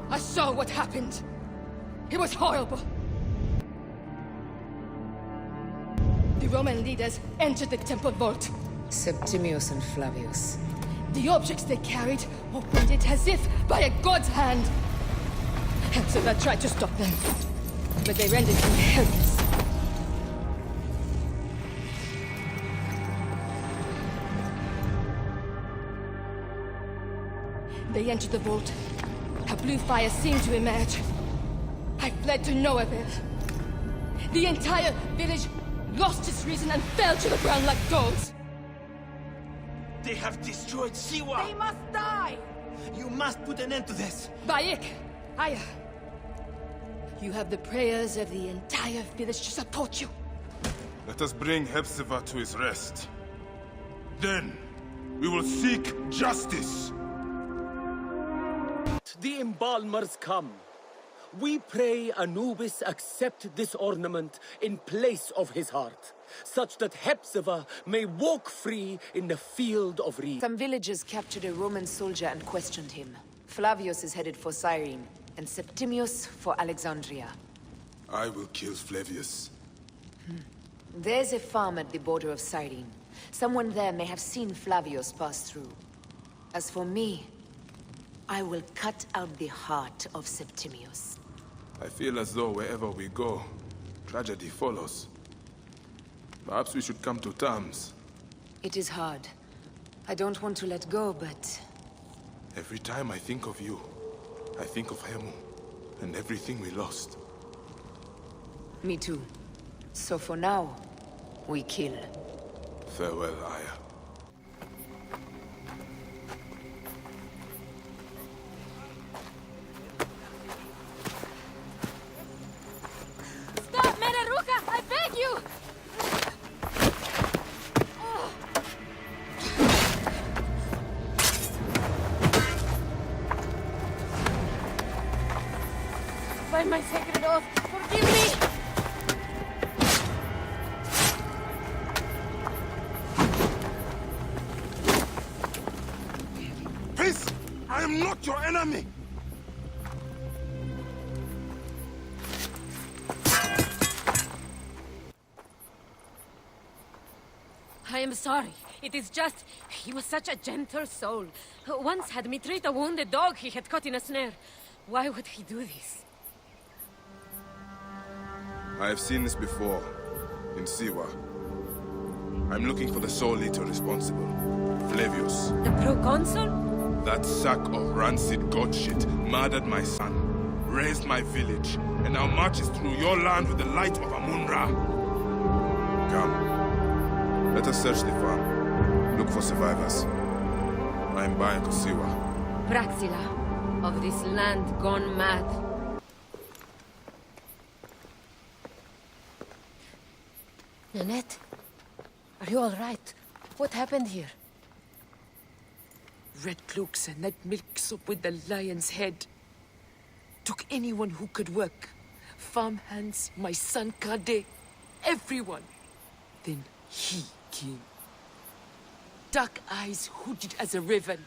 I saw what happened. It was horrible. The Roman leaders entered the temple vault. Septimius and Flavius. The objects they carried opened it as if by a god's hand. Hepzibah tried to stop them, but they rendered him helpless. They entered the vault. A blue fire seemed to emerge. I fled to no avail. The entire village lost its reason and fell to the ground like dogs. They have destroyed Siwa! They must die! You must put an end to this! Bayek, Aya. You have the prayers of the entire village to support you. Let us bring Hepzibah to his rest. Then, we will seek justice. The embalmers come. we pray Anubis accept this ornament in place of his heart, such that Hepzibah may walk free in the field of reeds. Some villagers captured a Roman soldier and questioned him. Flavius is headed for Cyrene, and Septimius for Alexandria. I will kill Flavius. There's a farm at the border of Cyrene. Someone there may have seen Flavius pass through. As for me, I will cut out the heart of Septimius. I feel as though wherever we go, tragedy follows. Perhaps we should come to terms. It is hard. I don't want to let go, but... Every time I think of you, I think of Hemu, and everything we lost. Me too. So for now, we kill. Farewell, Aya. Stop, Meneruka! I beg you! By my sacred oath, forgive me! Peace! I am not your enemy! I am sorry. It is just... he was such a gentle soul. Once had me treat a wounded dog he had caught in a snare. Why would he do this? I have seen this before, in Siwa. I'm looking for the soul eater responsible. Flavius. The proconsul? That sack of rancid god shit murdered my son, raised my village, and now marches through your land with the light of Amun-Ra. Come. Let us search the farm. Look for survivors. I am Bayek of Siwa. Praxila, of this land gone mad. Nanette, are you all right? What happened here? Red cloaks and that milk soup with the lion's head. Took anyone who could work. Farmhands, my son Kade, everyone. Then he came. Dark eyes hooded as a raven.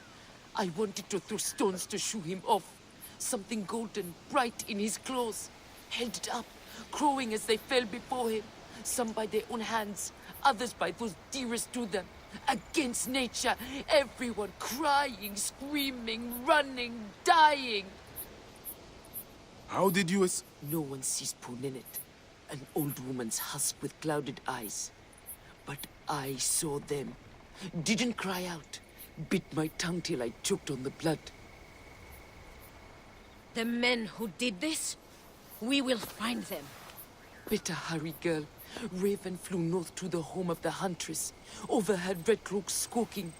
I wanted to throw stones to shoo him off. Something golden, bright in his claws. Held it up, crowing as they fell before him. Some by their own hands, others by those dearest to them. Against nature, everyone crying, screaming, running, dying. How did you No one sees poor Ninette, an old woman's husk with clouded eyes. But I saw them. Didn't cry out. Bit my tongue till I choked on the blood. The men who did this? We will find them. Better hurry, girl. Raven flew north to the home of the huntress. Overheard red cloaks squawking.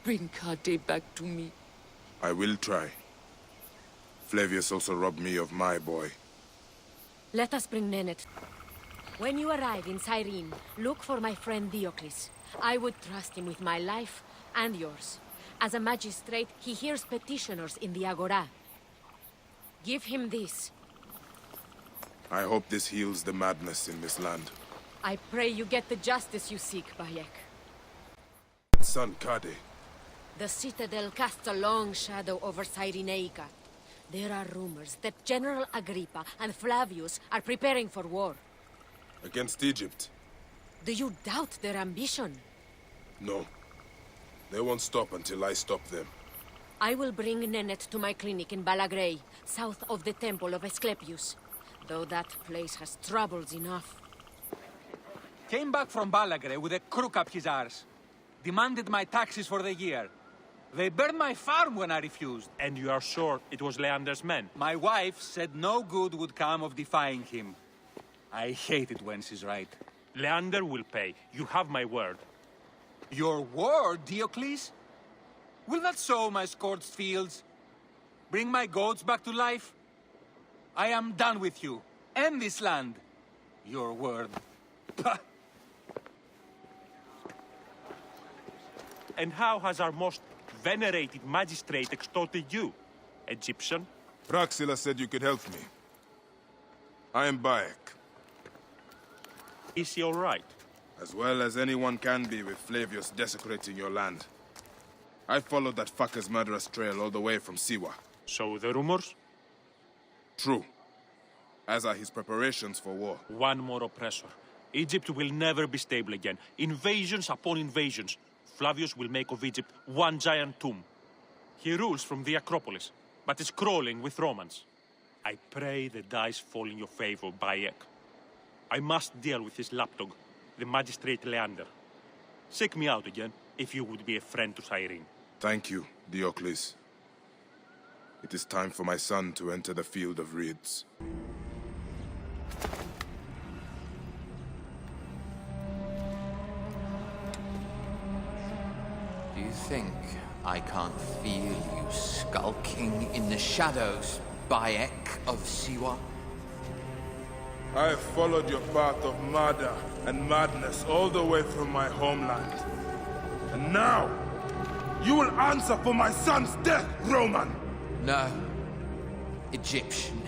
Bring Kade back to me. I will try. Flavius also robbed me of my boy. Let us bring Nennet. When you arrive in Cyrene, look for my friend Diocles. I would trust him with my life and yours. As a magistrate, he hears petitioners in the Agora. Give him this. I hope this heals the madness in this land. I pray you get the justice you seek, Bayek. Son Kade. The citadel casts a long shadow over Cyrenaica. There are rumors that General Agrippa and Flavius are preparing for war. Against Egypt? Do you doubt their ambition? No. They won't stop until I stop them. I will bring Nennet to my clinic in Balagrey, south of the temple of Asclepius. Though that place has troubles enough. Came back from Balagrey with a crook up his arse. Demanded my taxes for the year. They burned my farm when I refused. And you are sure it was Leander's men? My wife said no good would come of defying him. I hate it when she's right. Leander will pay. You have my word. Your word, Diocles? Will that sow my scorched fields? Bring my goats back to life? I am done with you. And this land. Your word. Pah! And how has our most venerated magistrate extorted you, Egyptian? Praxila said you could help me. I am Bayek. Is he all right? As well as anyone can be with Flavius desecrating your land. I followed that fucker's murderous trail all the way from Siwa. So the rumors? True. As are his preparations for war. One more oppressor. Egypt will never be stable again. Invasions upon invasions. Flavius will make of Egypt one giant tomb. He rules from the Acropolis, but is crawling with Romans. I pray the dice fall in your favor, Bayek. I must deal with his lapdog, the magistrate Leander. Seek me out again, if you would be a friend to Cyrene. Thank you, Diocles. It is time for my son to enter the field of reeds. Do you think I can't feel you skulking in the shadows, Bayek of Siwa? I have followed your path of murder and madness all the way from my homeland. And now, you will answer for my son's death, Roman! No. Egyptian.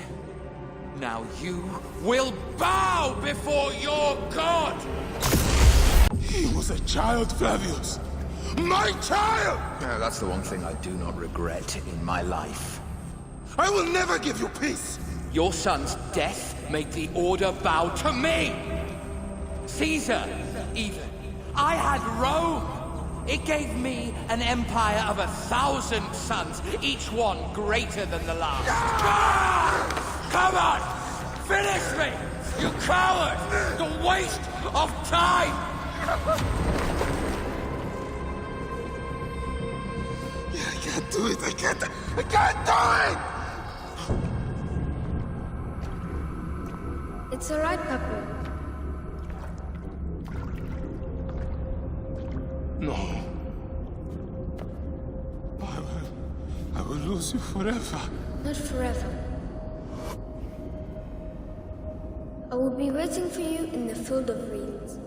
Now you will bow before your god! He was a child, Flavius! My child! No, that's the one thing I do not regret in my life. I will never give you peace! Your son's death made the Order bow to me! Caesar, even. I had Rome! It gave me an empire of 1,000 sons, each one greater than the last. Ah! Come on! Finish me! You coward! The waste of time! I can't do it! I can't do it! It's all right, Papa. No. I will lose you forever. Not forever. I will be waiting for you in the field of reeds.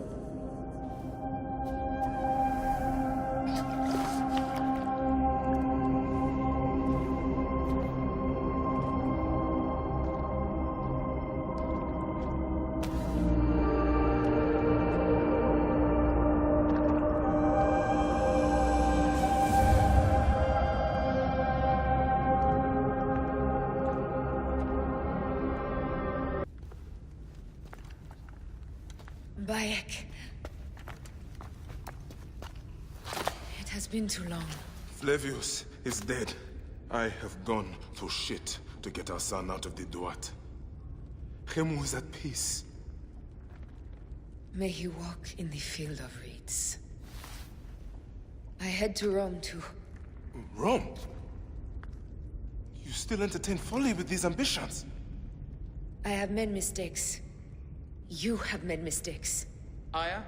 Bayek. It has been too long. Flavius is dead. I have gone to shit to get our son out of the Duat. Khemu is at peace. May he walk in the field of reeds. I head to Rome too. Rome? You still entertain folly with these ambitions? I have made mistakes. You have made mistakes. Aya?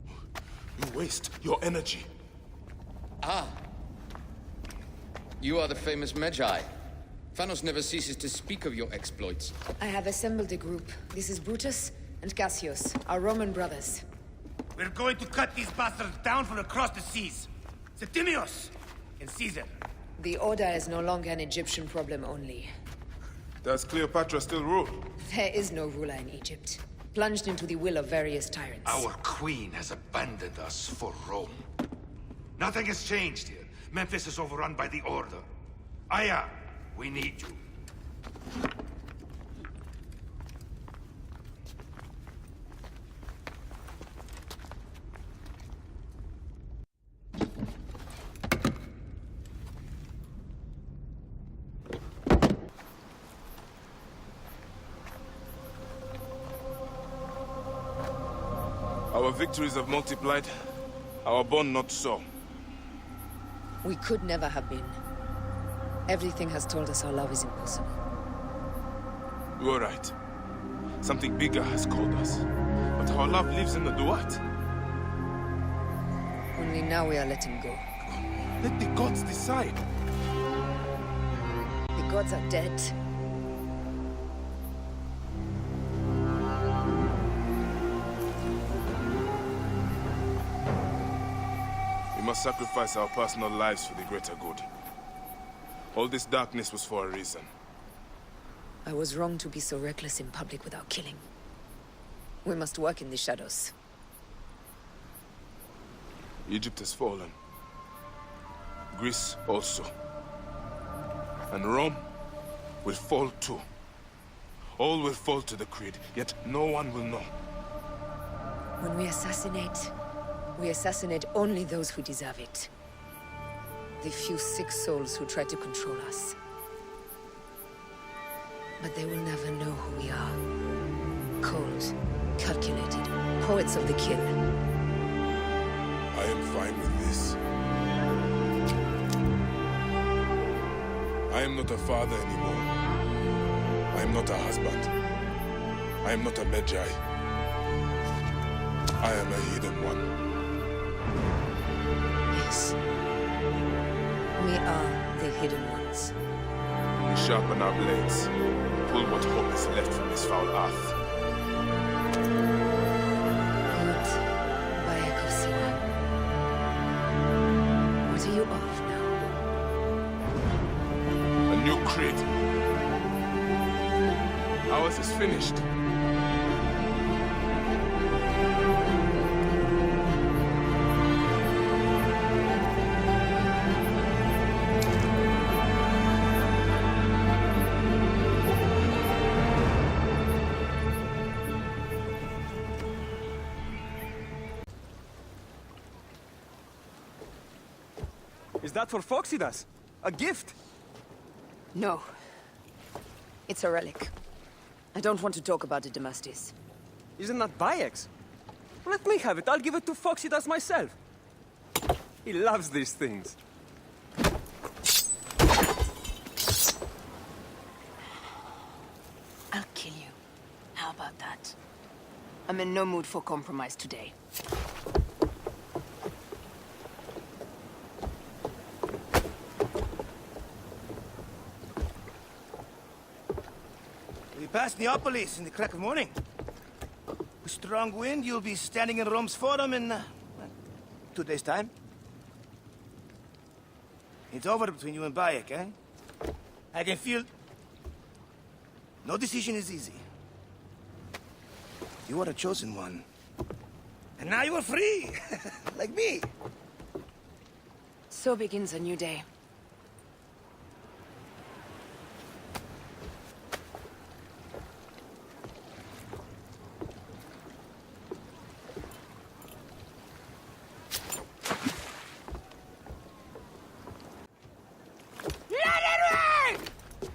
You waste your energy. Ah. You are the famous Magi. Phanos never ceases to speak of your exploits. I have assembled a group. This is Brutus and Cassius, our Roman brothers. We're going to cut these bastards down from across the seas. Septimius and Caesar. The Order is no longer an Egyptian problem only. Does Cleopatra still rule? There is no ruler in Egypt. Plunged into the will of various tyrants. Our queen has abandoned us for Rome. Nothing has changed here. Memphis is overrun by the Order. Aya, we need you. Our victories have multiplied, our bond not so. We could never have been. Everything has told us our love is impossible. You are right. Something bigger has called us. But our love lives in the Duat. Only now we are letting go. Let the gods decide. The gods are dead. We must sacrifice our personal lives for the greater good. All this darkness was for a reason. I was wrong to be so reckless in public without killing. We must work in the shadows. Egypt has fallen. Greece also. And Rome will fall too. All will fall to the creed, yet no one will know. When we assassinate only those who deserve it. The few sick souls who try to control us. But they will never know who we are. Cold, calculated, poets of the kill. I am fine with this. I am not a father anymore. I am not a husband. I am not a Magi. I am a hidden one. Yes. We are the hidden ones. We sharpen our blades, pull what hope is left from this foul earth. Good, Bayek of Siwa. What are you of now? A new creed. Ours is finished. Is that for Phoxidas? A gift? No. It's a relic. I don't want to talk about it, Damastis. Isn't that Bayek's? Let me have it. I'll give it to Phoxidas myself. He loves these things. I'll kill you. How about that? I'm in no mood for compromise today. We passed Neapolis in the crack of morning. With strong wind, you'll be standing in Rome's forum in, 2 days' time. It's over between you and Bayek, eh? I can feel... No decision is easy. You are a chosen one. And now you are free! Like me! So begins a new day.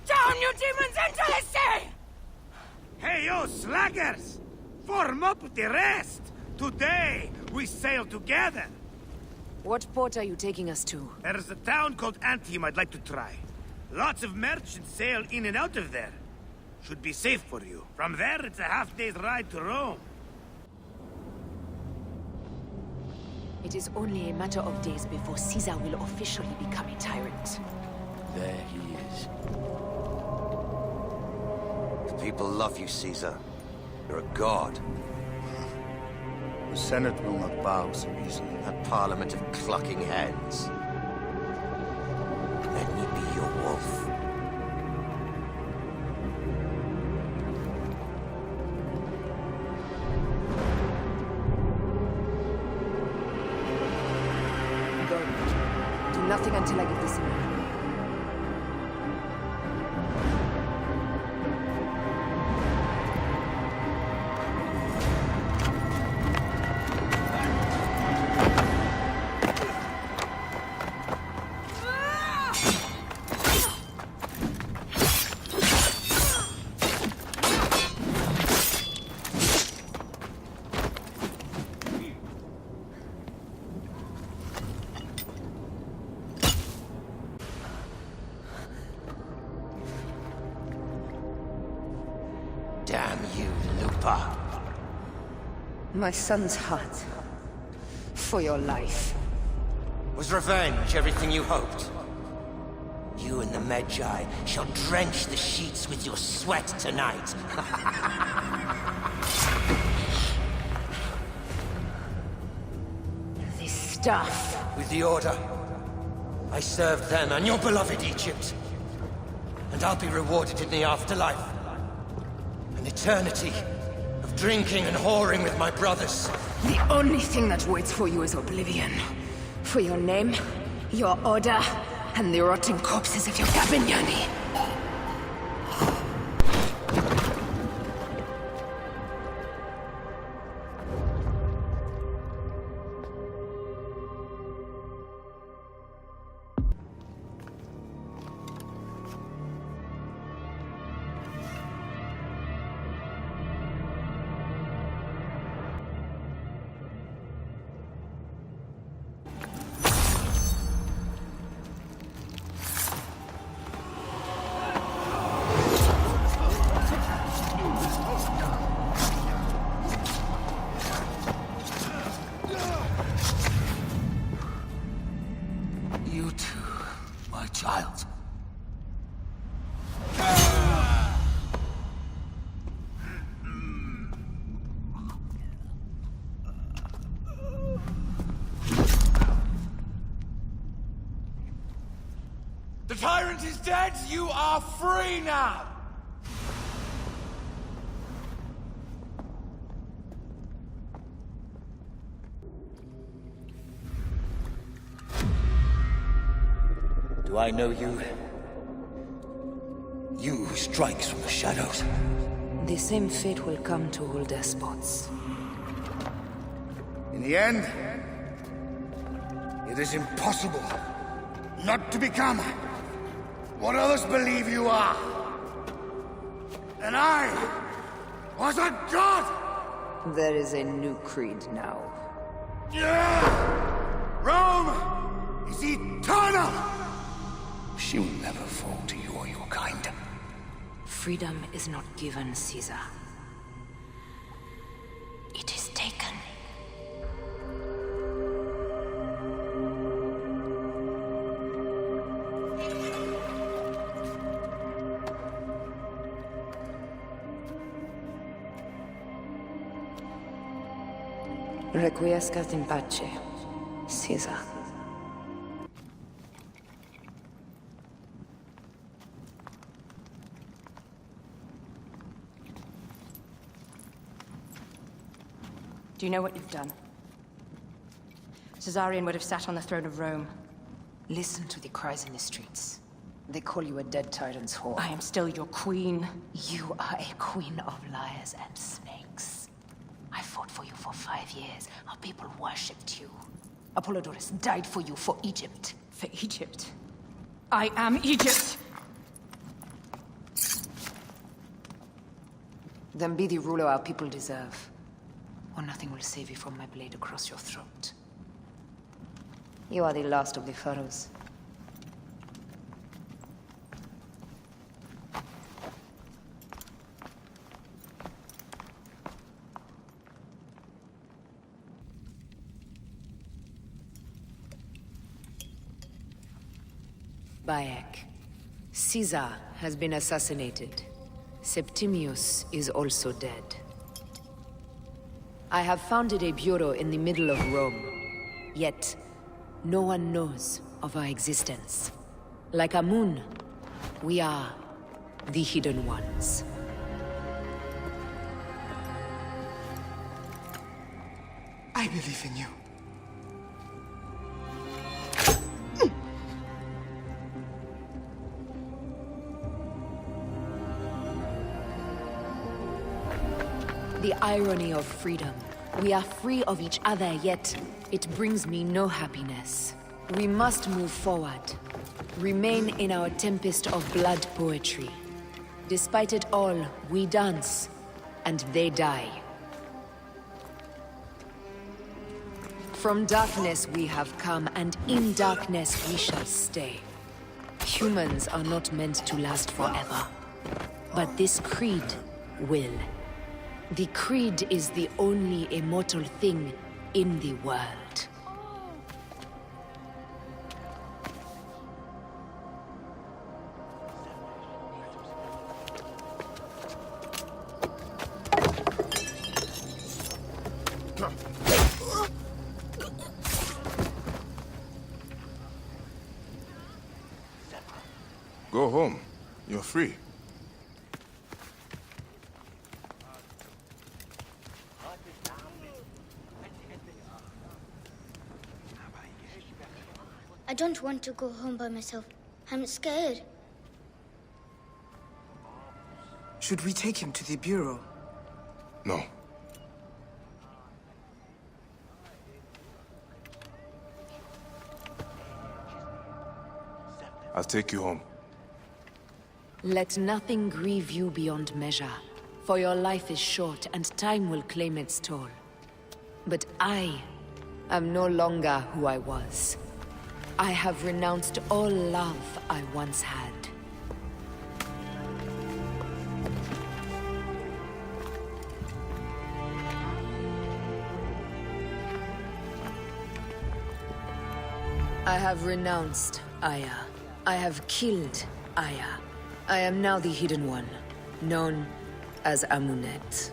Down, you demons, into the sea! Hey, you slackers! Form up with the rest! Today, we sail together! What port are you taking us to? There's a town called Antium I'd like to try. Lots of merchants sail in and out of there. Should be safe for you. From there, it's a half-day's ride to Rome. It is only a matter of days before Caesar will officially become a tyrant. There he is. The people love you, Caesar. You're a god. The Senate will not bow so easily. That parliament of clucking hens. Let me be your wolf. Go. Do nothing until I give the signal. Damn you, Lupa. My son's heart. For your life. Was revenge everything you hoped? You and the Magi shall drench the sheets with your sweat tonight. This stuff. With the Order, I served them and your beloved Egypt. and I'll be rewarded in the afterlife. An eternity of drinking and whoring with my brothers. The only thing that waits for you is oblivion. For your name, your order, and the rotting corpses of your Gabignani. You too, my child. The tyrant is dead! You are free now! Do I know you? You who strikes from the shadows. The same fate will come to all despots. In the end, it is impossible not to become what others believe you are. And I was a god! There is a new creed now. Rome is eternal! She will never fall to you or your kind. Freedom is not given, Caesar. It is taken. Requiescat in pace, Caesar. Do you know what you've done? Caesarion would have sat on the throne of Rome. Listen to the cries in the streets. They call you a dead tyrant's whore. I am still your queen. You are a queen of liars and snakes. I fought for you for 5 years. Our people worshipped you. Apollodorus died for you, for Egypt. For Egypt? I am Egypt! Then be the ruler our people deserve. Or nothing will save you from my blade across your throat. You are the last of the pharaohs. Bayek. Caesar has been assassinated. Septimius is also dead. I have founded a bureau in the middle of Rome. Yet, no one knows of our existence. Like Amun, we are the Hidden Ones. I believe in you. The irony of freedom. We are free of each other, yet it brings me no happiness. We must move forward. Remain in our tempest of blood poetry. Despite it all, we dance, and they die. From darkness we have come, and in darkness we shall stay. Humans are not meant to last forever. But this creed will. The creed is the only immortal thing in the world. Go home. You're free. I don't want to go home by myself. I'm scared. Should we take him to the Bureau? No. I'll take you home. Let nothing grieve you beyond measure, for your life is short and time will claim its toll. But I am no longer who I was. I have renounced all love I once had. I have renounced Aya. I have killed Aya. I am now the Hidden One, known as Amunet.